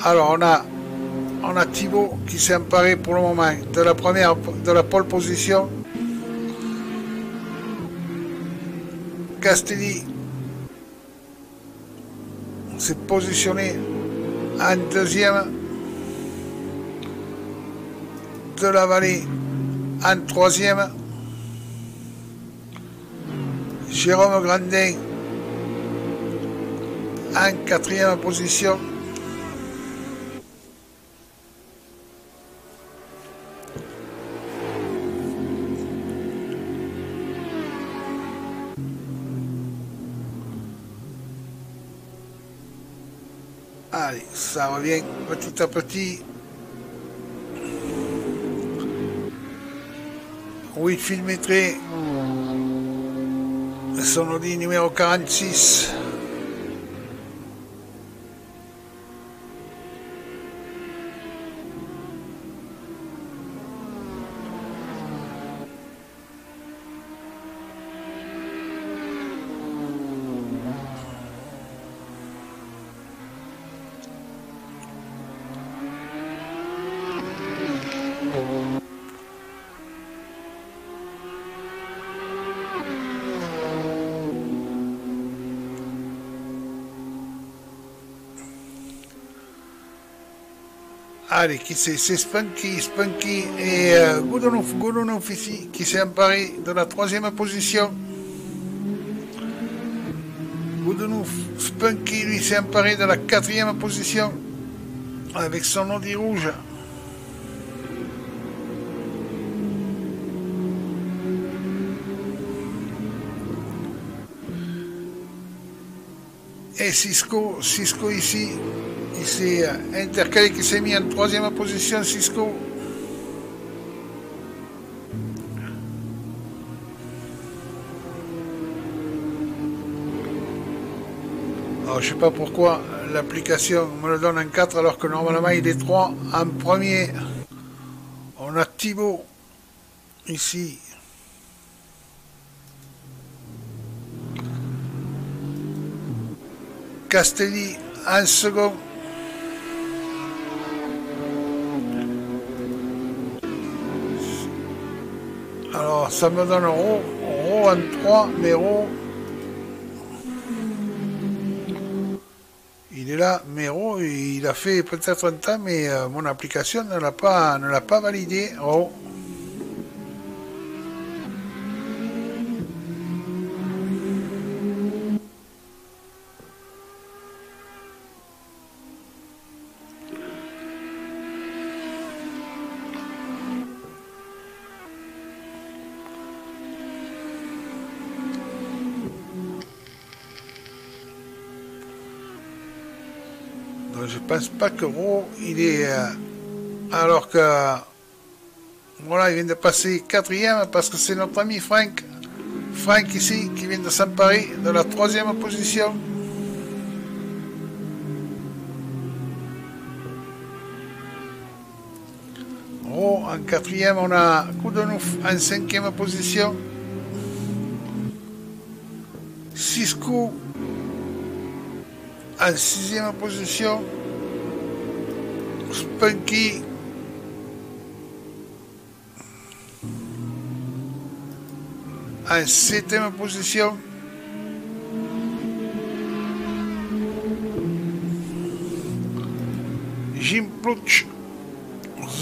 Alors, on a Thibaut qui s'est emparé pour le moment de la pole position. Castelli s'est positionné en deuxième. De la vallée en troisième. Jérôme Grandin en quatrième position. Allez, ça revient petit à petit. Whitfield Mettray, son Audi numéro 46. Allez, qui c'est Spunky et Godunov ici, qui s'est emparé de la troisième position. Godunov, Spunky, lui, s'est emparé de la quatrième position avec son Audi rouge. Et Cisco ici, il s'est intercalé, qui s'est mis en troisième position, Cisco. Alors, je sais pas pourquoi l'application me le donne en 4 alors que normalement il est 3. En premier, on a Thibaut ici. Castelli en second. Alors ça me donne Rowe en 3, mais Rowe, il est là, mais Rowe, il a fait peut-être un temps, mais mon application ne l'a pas validé. Rowe. Je pense pas que Rowe, il est... alors que... Voilà, il vient de passer quatrième parce que c'est notre ami Frank. Frank ici, qui vient de s'emparer de la troisième position. Rowe en quatrième, on a Godunov en cinquième position. Cisco en sixième position. Spunky en septième position. Jim Plutch,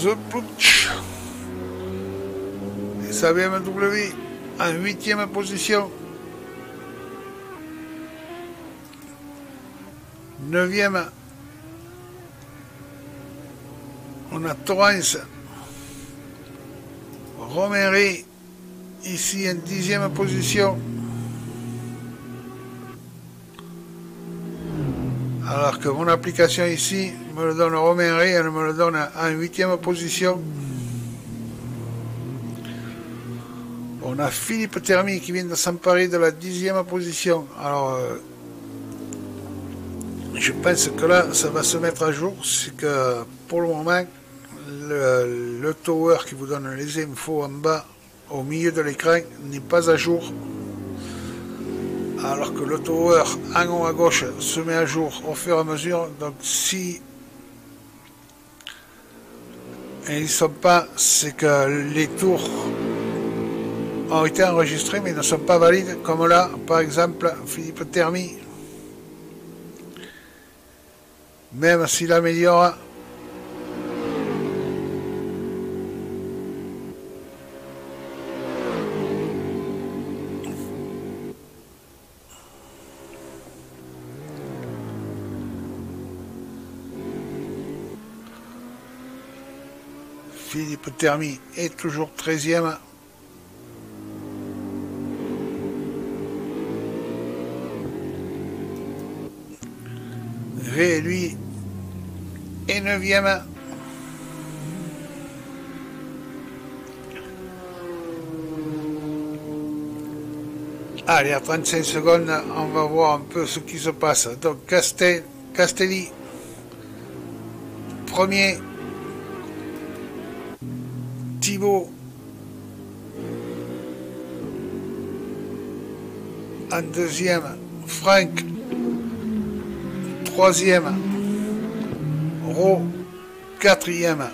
The Plutch et sa BMW en huitième position. Neuvième, on a Torrance Romery ici en dixième position. Alors que mon application ici me le donne Romery, elle me le donne en huitième position. On a Philippe Termy qui vient de s'emparer de la dixième position. Alors je pense que là, ça va se mettre à jour. C'est que pour le moment, le tower qui vous donne les infos en bas, au milieu de l'écran, n'est pas à jour. Alors que le tower en haut à gauche se met à jour au fur et à mesure. Donc si ils ne sont pas, c'est que les tours ont été enregistrés mais ne sont pas valides. Comme là, par exemple, Philippe Termy. Même s'il améliore, Philippe Termy est toujours 13e. Ré, lui, est 9e. Allez, à 35 secondes, on va voir un peu ce qui se passe. Donc, Castelli, premier. Thibaut, en deuxième. Franck, troisième. Ro, quatrième.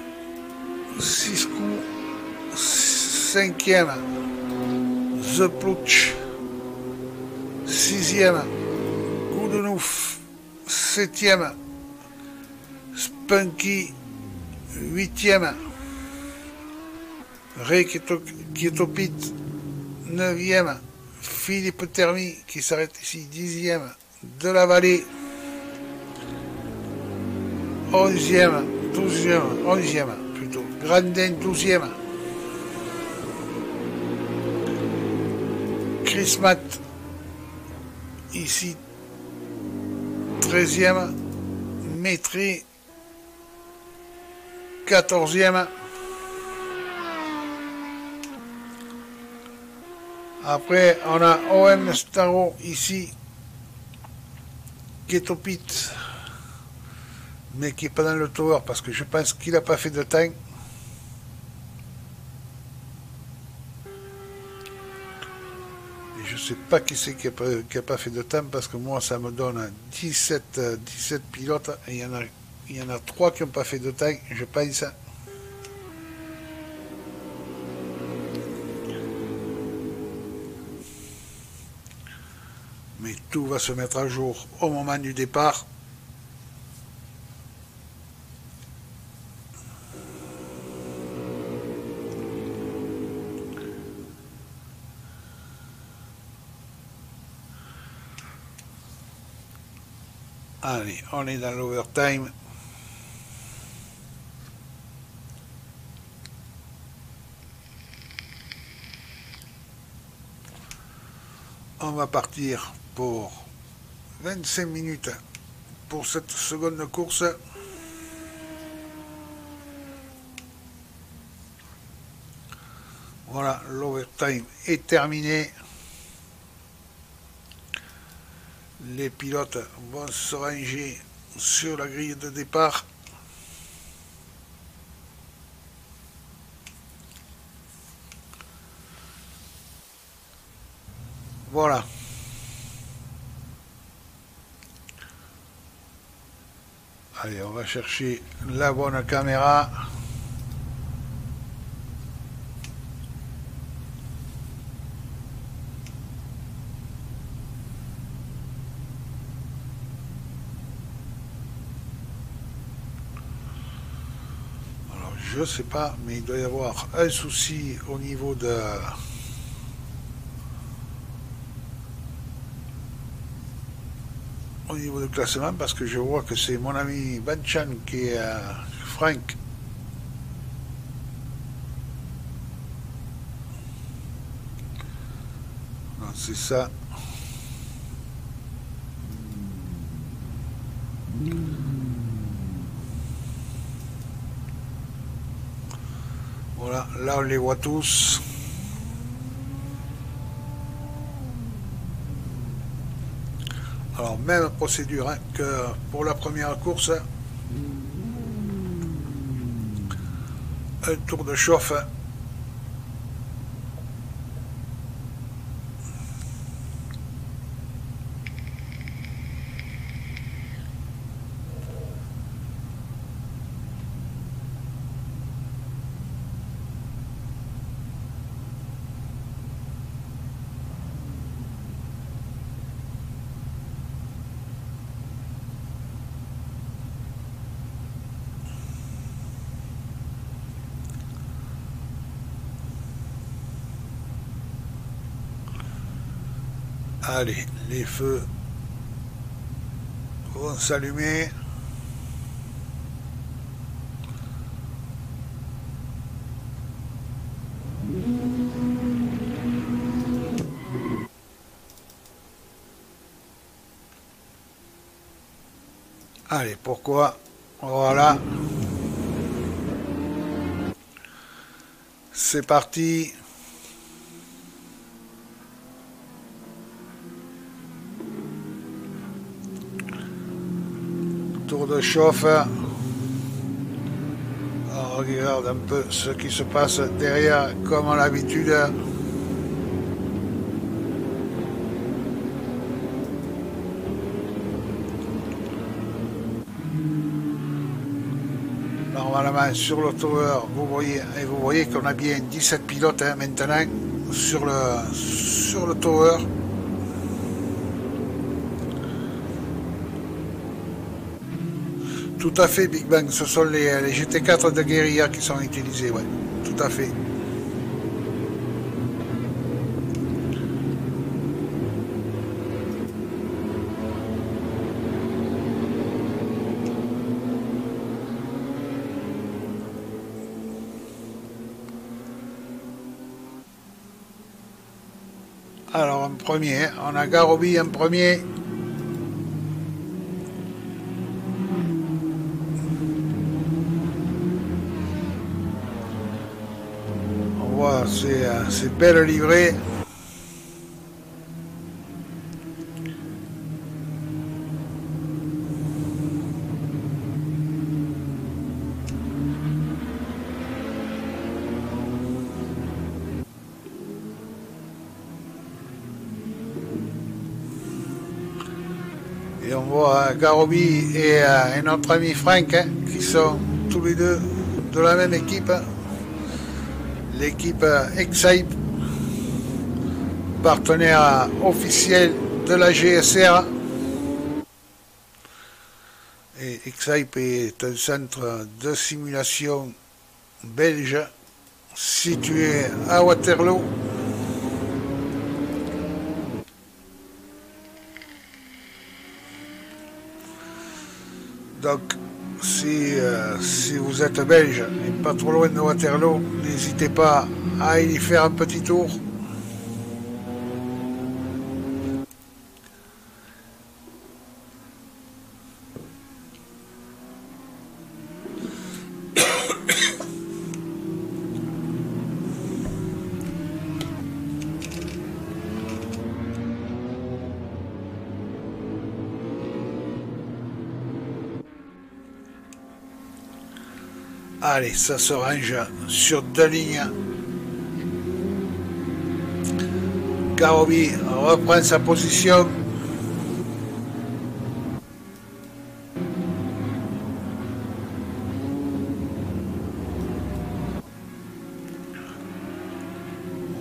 Siskou, cinquième. The Plouch, sixième. Goudenouf, septième. Spunky, huitième. Ray Kietopit, 9e. Philippe Termy, qui s'arrête ici, 10e. De la Vallée, 11e. 11e plutôt. Granden, 12e. Chris Matt, ici, 13e. Maîtris, 14e. Après, on a OM Staro ici, qui est au pit, mais qui n'est pas dans le tower parce que je pense qu'il n'a pas fait de temps. Et je ne sais pas qui c'est qui n'a pas fait de temps parce que moi, ça me donne 17 pilotes et il y en a 3 qui n'ont pas fait de temps, je pense. Mais tout va se mettre à jour au moment du départ. Allez, on est dans l'overtime. On va partir pour 25 minutes pour cette seconde course. Voilà, l'overtime est terminé. Les pilotes vont se ranger sur la grille de départ. Voilà. Allez, on va chercher la bonne caméra. Alors, je sais pas, mais il doit y avoir un souci au niveau de... au niveau du classement, parce que je vois que c'est mon ami Banchan qui est Frank. C'est ça. Voilà, là on les voit tous. Alors, même procédure hein, que pour la première course. Un tour de chauffe. Allez, les feux vont s'allumer. Allez, pourquoi? Voilà. C'est parti. Tour de chauffe. On regarde un peu ce qui se passe derrière, comme à l'habitude. Normalement sur le tower, vous voyez qu'on a bien 17 pilotes hein, maintenant sur le tower. Tout à fait, Big Bang, ce sont les GT4 de guérilla qui sont utilisés, ouais, tout à fait. Alors, en premier, on a Garobi en premier. On voit, c'est belle livrée. Et on voit Garobi et notre ami Frank hein, qui sont tous les deux de la même équipe. L'équipe Excite, partenaire officiel de la GSR. Et Excite est un centre de simulation belge situé à Waterloo. Donc, si vous êtes belge et pas trop loin de Waterloo, n'hésitez pas à y faire un petit tour. Allez, ça se range sur 2 lignes. Garobi reprend sa position.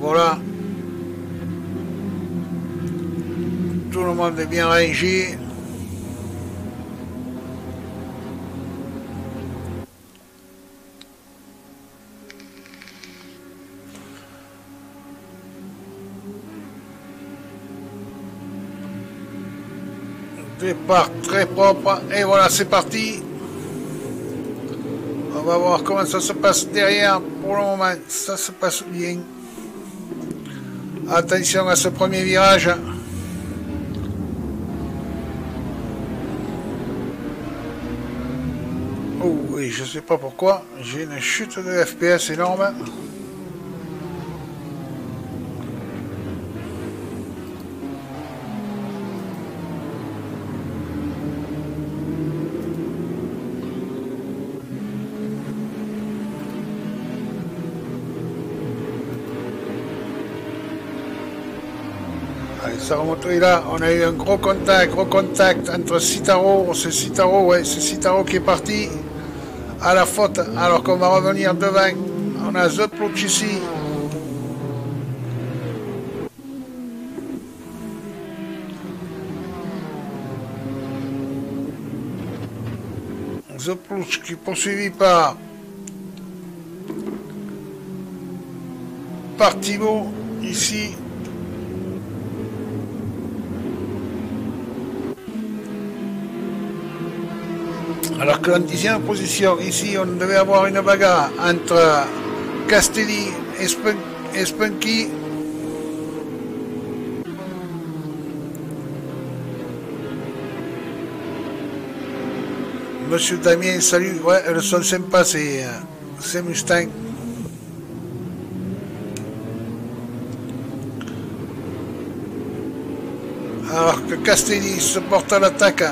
Voilà. Tout le monde est bien rangé. Départ très propre et voilà, c'est parti. On va voir comment ça se passe derrière. Pour le moment, ça se passe bien. Attention à ce premier virage. Oh oui, je sais pas pourquoi, j'ai une chute de FPS énorme. Ça remonte là, on a eu un gros contact entre Citaro, c'est Citaro, ouais, c'est Citaro qui est parti à la faute, alors qu'on va revenir devant. On a The Plouch ici. The Plouch qui est poursuivi par Thibaut ici. Alors qu'en 10e position, ici, on devait avoir une bagarre entre Castelli et Spunky. Monsieur Damien, salut. Ouais, elles sont sympas, ces Mustangs. Alors que Castelli se porte à l'attaque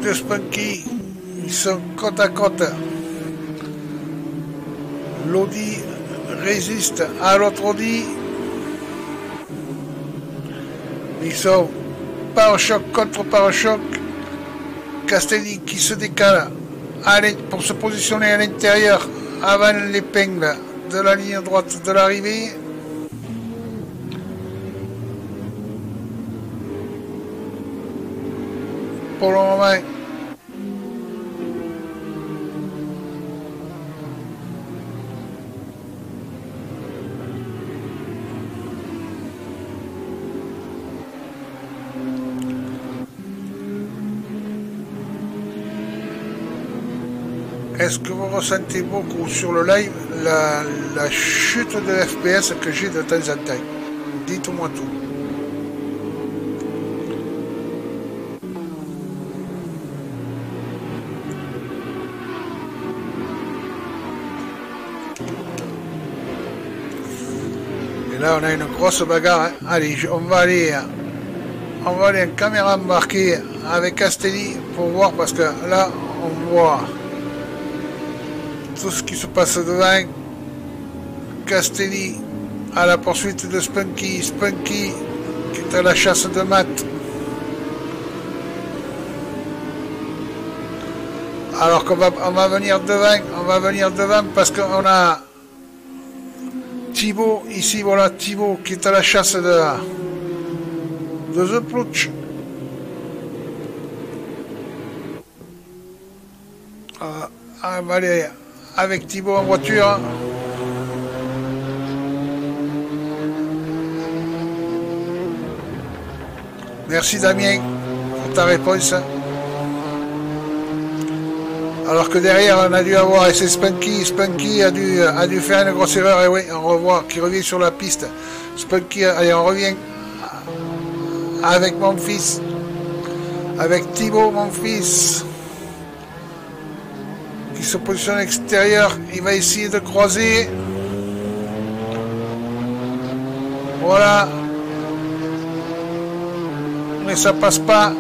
de Spunky. Ils sont côte à côte. L'Audi résiste à l'autre Audi. Ils sont pare-choc contre pare-choc. Castelli qui se décale pour se positionner à l'intérieur avant l'épingle de la ligne droite de l'arrivée. Pour le moment, est-ce que vous ressentez beaucoup sur le live la chute de FPS que j'ai de temps en temps? Dites-moi tout. Et là, on a une grosse bagarre. Hein. Allez, on va aller en caméra embarquée avec Castelli pour voir, parce que là, on voit tout ce qui se passe devant. Castelli à la poursuite de Spunky. Spunky qui est à la chasse de Matt. Alors qu'on va venir devant parce qu'on a Thibaut ici, voilà Thibaut qui est à la chasse de The Plouch. On va aller avec Thibaut en voiture. Merci Damien pour ta réponse. Alors que derrière on a dû avoir, et c'est Spunky. Spunky a dû faire une grosse erreur. Et oui, on revoit qui revient sur la piste. Spunky, allez, on revient avec mon fils, avec Thibaut, mon fils, qui se positionne à l'extérieur. Il va essayer de croiser. Voilà. Mais ça passe pas.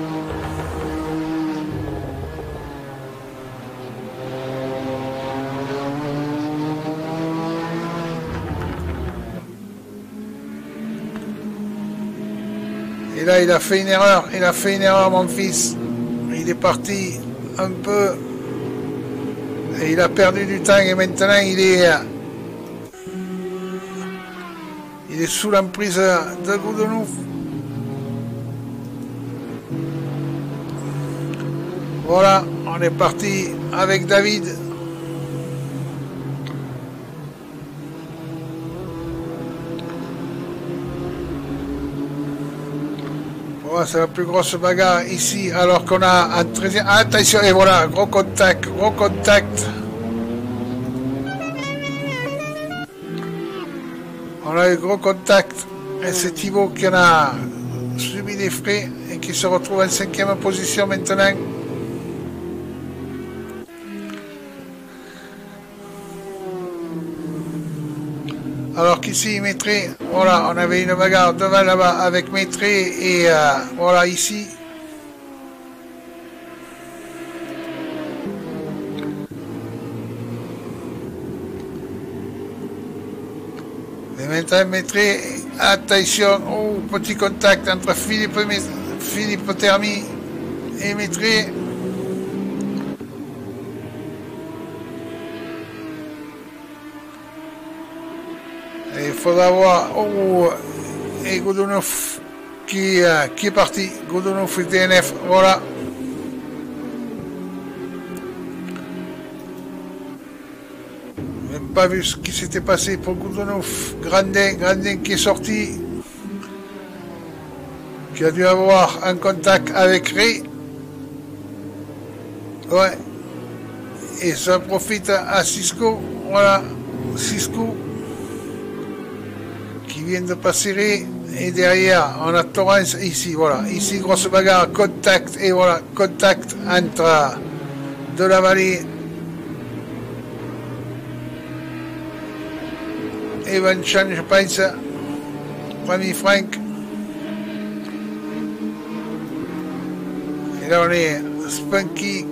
Et là, il a fait une erreur, mon fils. Il est parti un peu. Et il a perdu du temps et maintenant il est sous l'emprise de Goudenouf. Voilà, on est parti avec David. Voilà, c'est la plus grosse bagarre ici, alors qu'on a un 13e. Attention, et voilà, gros contact, gros contact. On a eu gros contact. Et c'est Thibaut qui en a subi des frais et qui se retrouve en 5e position maintenant. Alors qu'ici, Maîtré, voilà, on avait une bagarre devant là-bas avec Maîtré et voilà ici. Et maintenant, Maîtré, attention, oh, petit contact entre Philippe Termy et Maîtré. Il faudra voir. Oh, et Goudenouf qui est parti. Goudenouf et DNF. Voilà. Même pas vu ce qui s'était passé pour Goudenouf. Grandin qui est sorti. Qui a dû avoir un contact avec Ray. Ouais. Et ça profite à Cisco. Voilà. Cisco. Qui vient de passer, et derrière on a Torrance ici, voilà, ici grosse bagarre, contact, et voilà, contact entre de la Vallée. Evan Chan, je pense. Premier Frank. Et là, on est Spunky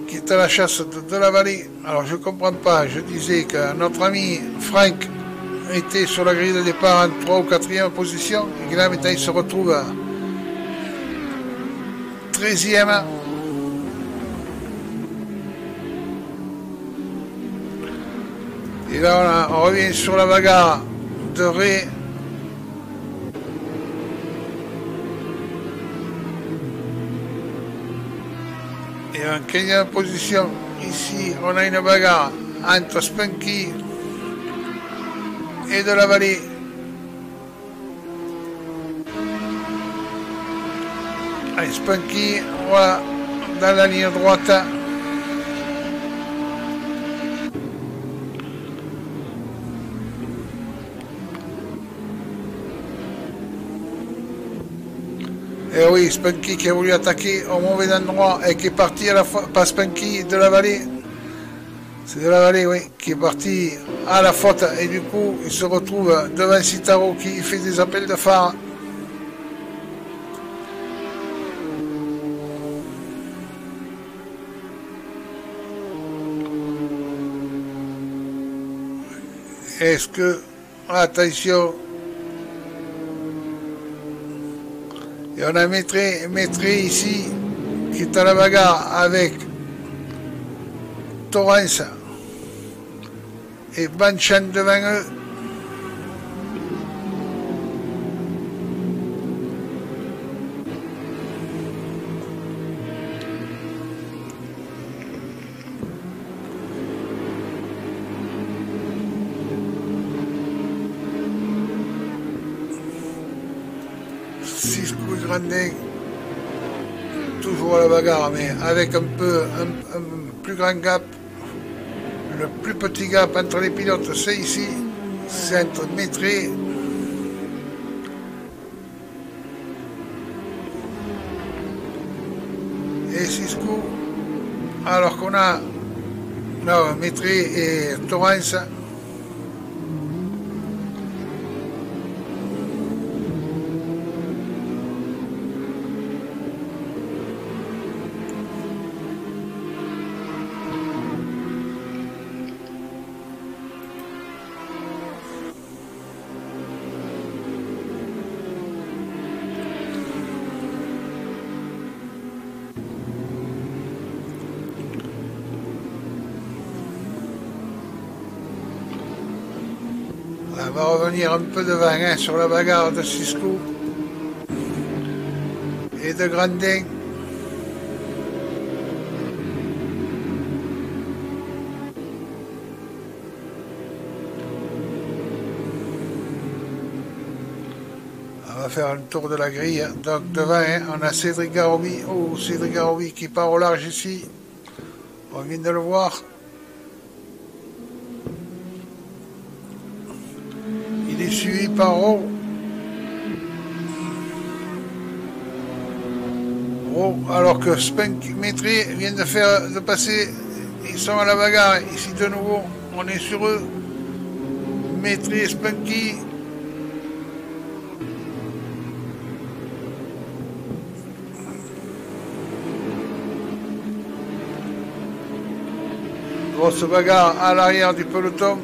qui est à la chasse de la Vallée. Alors, je ne comprends pas. Je disais que notre ami Frank était sur la grille de départ en 3 ou 4e position. Et que là, maintenant, il se retrouve à 13e. Et là, on revient sur la bagarre de Ray. Et en 15e position, ici, on a une bagarre entre Spunky et de la Vallée. Allez, Spunky, voilà, dans la ligne droite. Et oui, Spunky qui a voulu attaquer au mauvais endroit et qui est parti à la fois, pas Spunky, de la Vallée. C'est de la Vallée, oui, qui est parti à la faute et du coup, il se retrouve devant Citaro qui fait des appels de phare. Est-ce que, attention, et on a Maîtré ici qui est à la bagarre avec Torrance et Banchan devant eux. Grandin, toujours à la bagarre, mais avec un plus grand gap. Le plus petit gap entre les pilotes, c'est ici, c'est entre Maîtré et Cisco, alors qu'on a Maîtré et Torrance. On va revenir un peu devant hein, sur la bagarre de Cisco et de Grandin. On va faire un tour de la grille. Donc devant, hein, on a Cédric Garobi. Oh, Cédric Garobi qui part au large ici. On vient de le voir. Il est suivi par Ro. Alors que Spunky Maîtré vient de passer. Ils sont à la bagarre. Ici de nouveau, on est sur eux. Maîtré et Spunky. Grosse bagarre à l'arrière du peloton.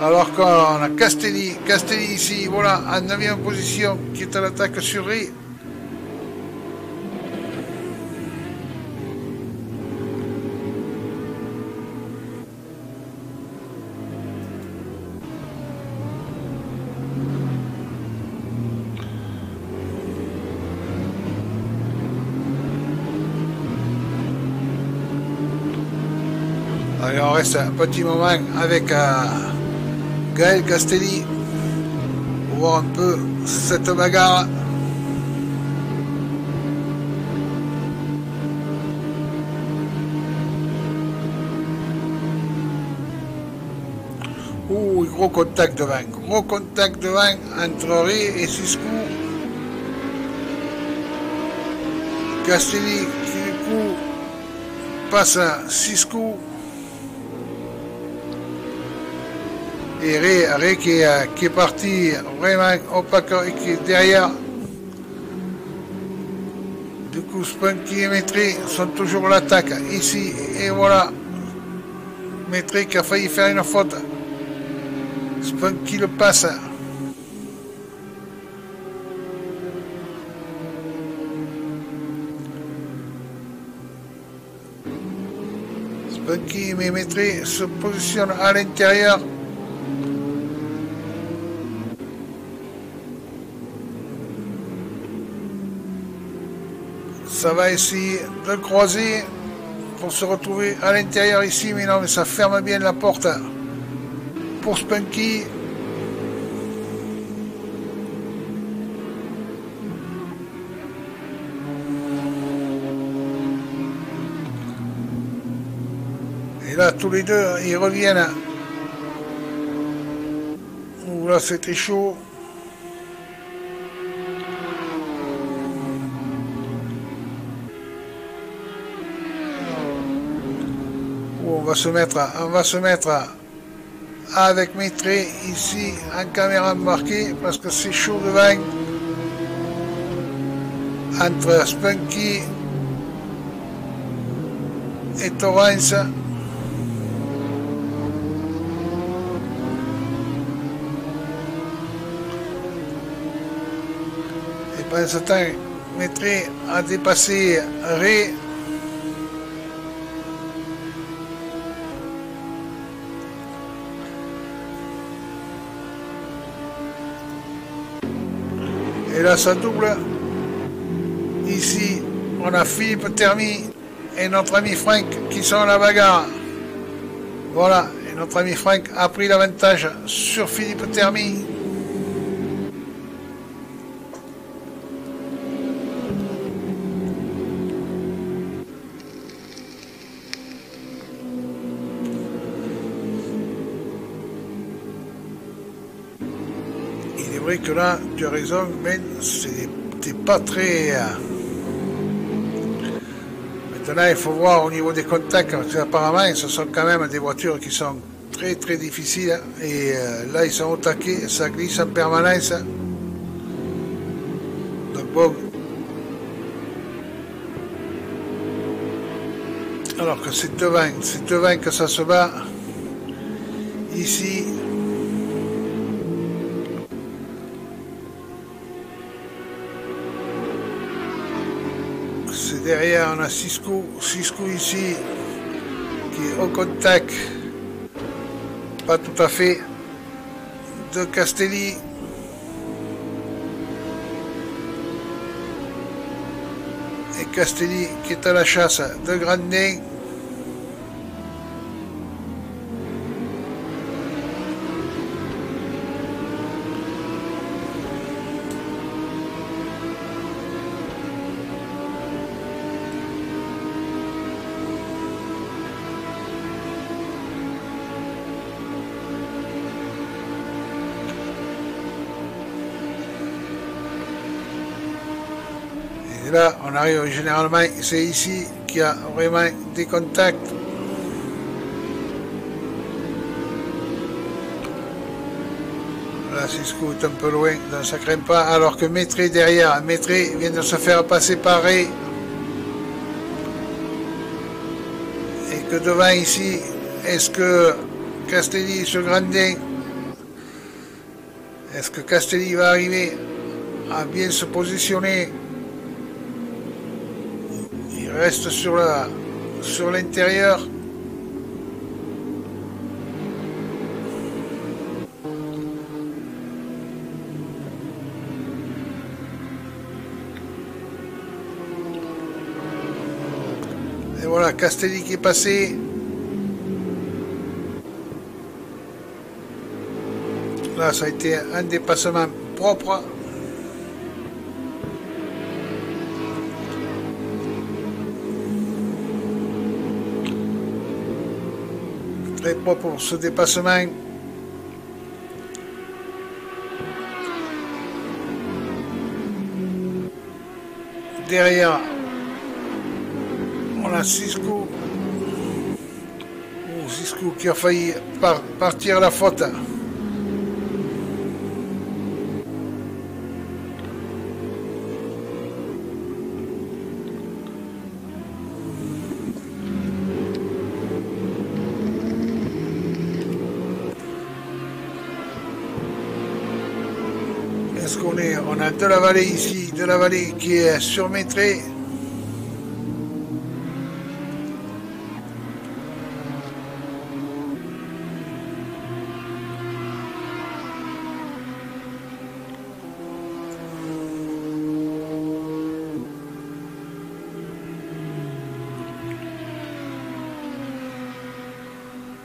Alors qu'on a Castelli ici, voilà, en 9e position, qui est à l'attaque sur Ray. Allez, on reste un petit moment avec Gaël Castelli pour voir un peu cette bagarre. Ouh, gros contact devant entre Ray et Cisco. Castelli qui lui coups, passe à 6 coups. Et Ré qui est parti vraiment opaque et qui est derrière. Du coup, Spunky et Maîtré sont toujours à l'attaque ici. Et voilà. Maîtré qui a failli faire une faute. Spunky le passe. Spunky et Maîtré se positionnent à l'intérieur. Ça va essayer de croiser pour se retrouver à l'intérieur ici, mais non, mais ça ferme bien la porte pour Spunky. Et là, tous les deux, ils reviennent. Ouh, là, c'était chaud. On va se mettre avec Maîtré ici en caméra embarquée parce que c'est chaud devant entre Spunky et Torrance. Et pendant ce temps, Maîtré a dépassé Ré. Et là, ça double. Ici, on a Philippe Termy et notre ami Frank qui sont à la bagarre. Voilà, et notre ami Frank a pris l'avantage sur Philippe Termy. Il est vrai que là, tu as raison, mais c'était pas très... Maintenant, il faut voir au niveau des contacts, parce qu'apparemment, ce sont quand même des voitures qui sont très très difficiles. Et là, ils sont au taquet, ça glisse en permanence. Donc bon. Alors que c'est devant que ça se bat. Ici. Derrière, on a 6 coups ici, qui est au contact, pas tout à fait, de Castelli. Et Castelli qui est à la chasse de Grandin. Là, on arrive généralement, c'est ici qu'il y a vraiment des contacts. Là, Cisco est un peu loin, donc ça craint pas. Alors que Maîtré derrière, Maîtré vient de se faire passer par Ré. Et que devant ici, est-ce que Castelli sur Grandin, est-ce que Castelli va arriver à bien se positionner? Reste sur l'intérieur. Et voilà, Castelli qui est passé. Là, ça a été un dépassement propre. Très propre pour ce dépassement. Derrière, On a Cisco. Cisco qui a failli partir à la faute. Est-ce qu'on est? On a de la vallée ici, de la vallée qui est surmétrée.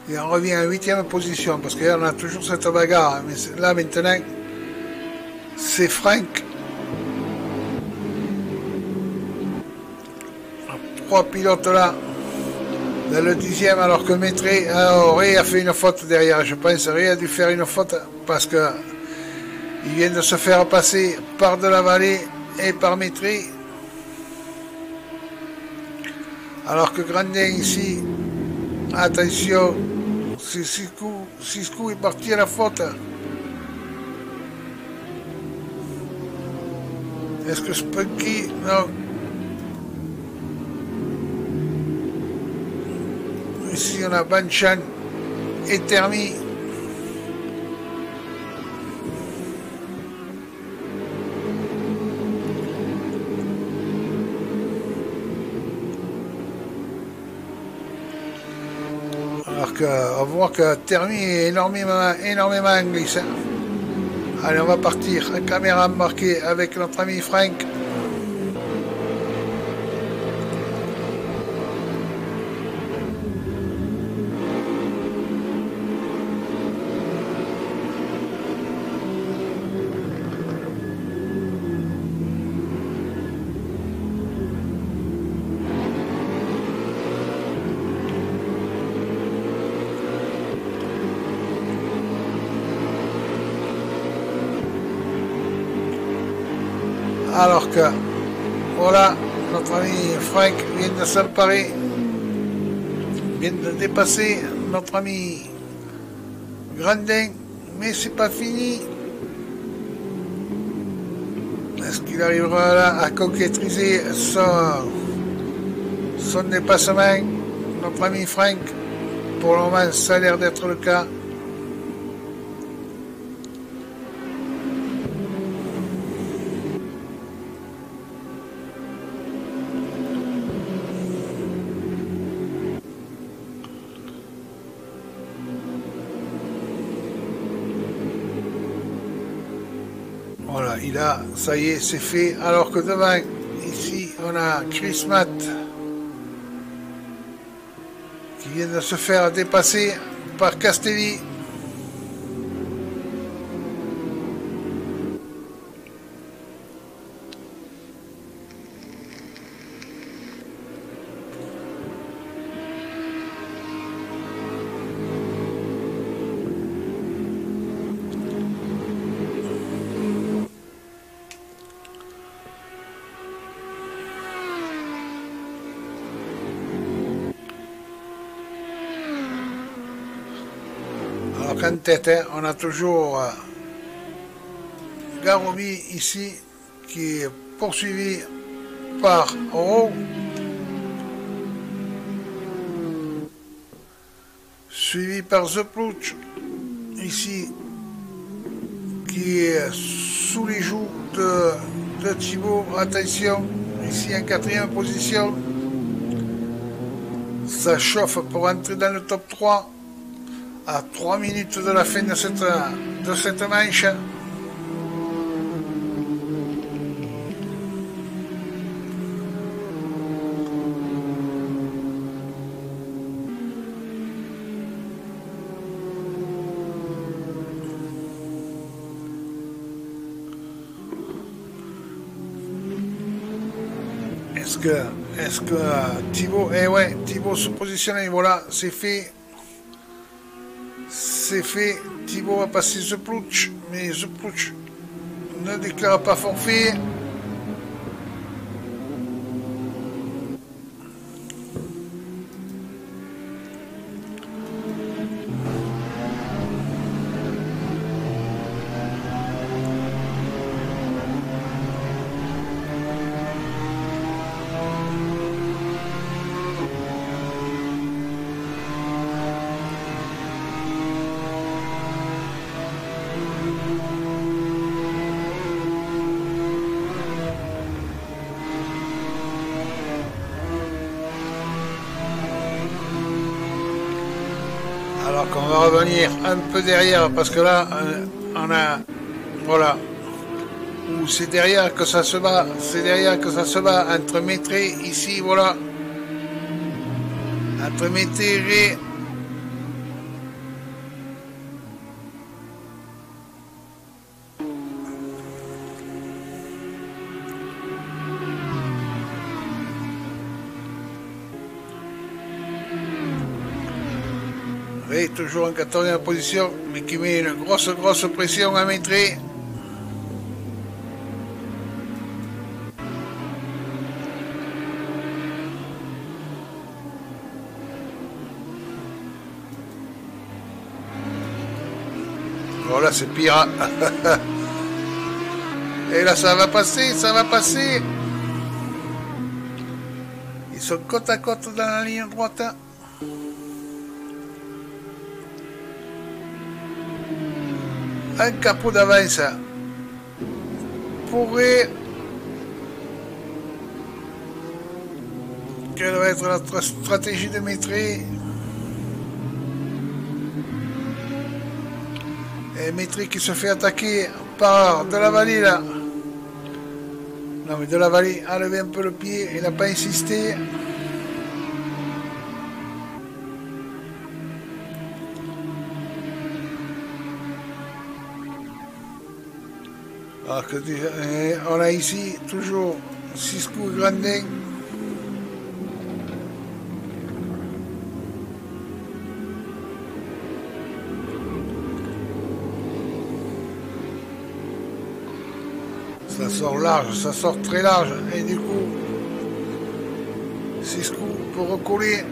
Et on revient à 8e position, parce que là, on a toujours cette bagarre. Mais là, maintenant, c'est Frank. 3 pilotes là, dans le 10e, alors que Métré Ray a fait une faute derrière. Je pense Ray a dû faire une faute, parce que il vient de se faire passer par de la vallée et par Métré. Alors que Grandin ici, attention, Cisco est parti à la faute. Est-ce que Spunky... Non. Ici on a Banchan et Termi. Alors qu'on voit que Termi est énormément glissant. Allez, on va partir. Caméra embarquée avec notre ami Frank. Alors que, voilà, notre ami Frank vient de s'emparer, vient de dépasser notre ami Grandin, mais c'est pas fini. Est-ce qu'il arrivera là à concrétiser son dépassement, notre ami Frank? Pour le moment, ça a l'air d'être le cas. Voilà, ça y est, c'est fait. Alors que devant, ici, on a Chris Matt qui vient de se faire dépasser par Castelli. En tête, hein, on a toujours Garobi ici qui est poursuivi par Oro, suivi par The Plouch ici qui est sous les joues de Thibaut. Attention, ici en 4e position, ça chauffe pour entrer dans le top 3. À 3 minutes de la fin de cette manche. Est-ce que Thibaut, ouais, Thibaut se positionne et voilà, c'est fait. C'est fait, Thibaut va passer The Plouch, mais The Plouch ne déclare pas forfait. Alors qu'on va revenir un peu derrière parce que là on a voilà où c'est derrière que ça se bat, c'est derrière que ça se bat entre Métré ici voilà entre Métré et toujours en 14e position, mais qui met une grosse pression à Métré. Voilà, c'est pire. Et là, ça va passer, ça va passer. Ils sont côte à côte dans la ligne droite. Un capot d'avance pourrait. Quelle va être notre stratégie de Métré? Et Métré qui se fait attaquer par De La Vallée là. Non mais De La Vallée a levé un peu le pied, il n'a pas insisté. Alors que on a ici toujours Cisco et Grandin. Ça sort large, ça sort très large et du coup Cisco peut recoller.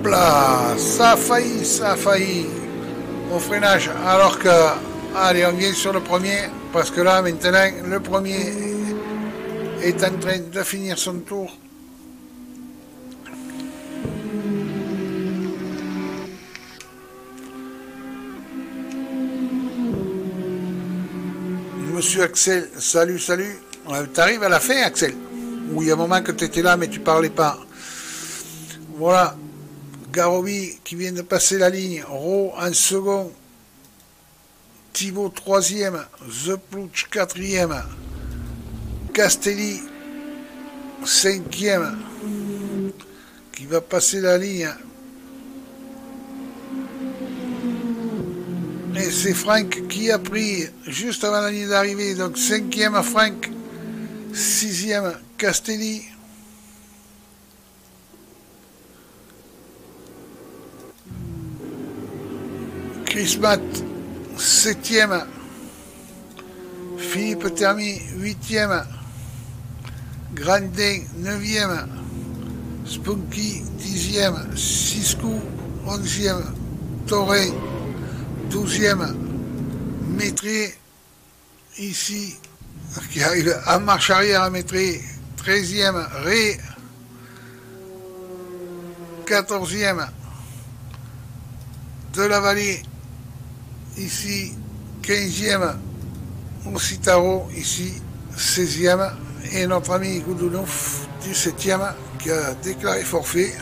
Là, ça a failli au freinage, alors que, allez, on vient sur le premier, parce que là, maintenant, le premier est en train de finir son tour. Monsieur Axel, salut. T'arrives à la fin, Axel? Ou il y a un moment que tu étais là, mais tu parlais pas. Voilà. Garobi qui vient de passer la ligne, Ro en second, Thibaut troisième, Zeplouch quatrième, Castelli cinquième, qui va passer la ligne. Et c'est Franck qui a pris juste avant la ligne d'arrivée, donc cinquième Franck, sixième Castelli. Chris Matt, 7e. Philippe Termy, 8e. Grandin, 9e. Spunky, 10e. Cisco, 11e. Torre, 12e. Métré, ici, qui arrive en marche arrière à Métré, 13e. Ré, 14e. De La Vallée, ici 15e, Ocitaro, ici 16e, et notre ami Goudounov, 17e, qui a déclaré forfait.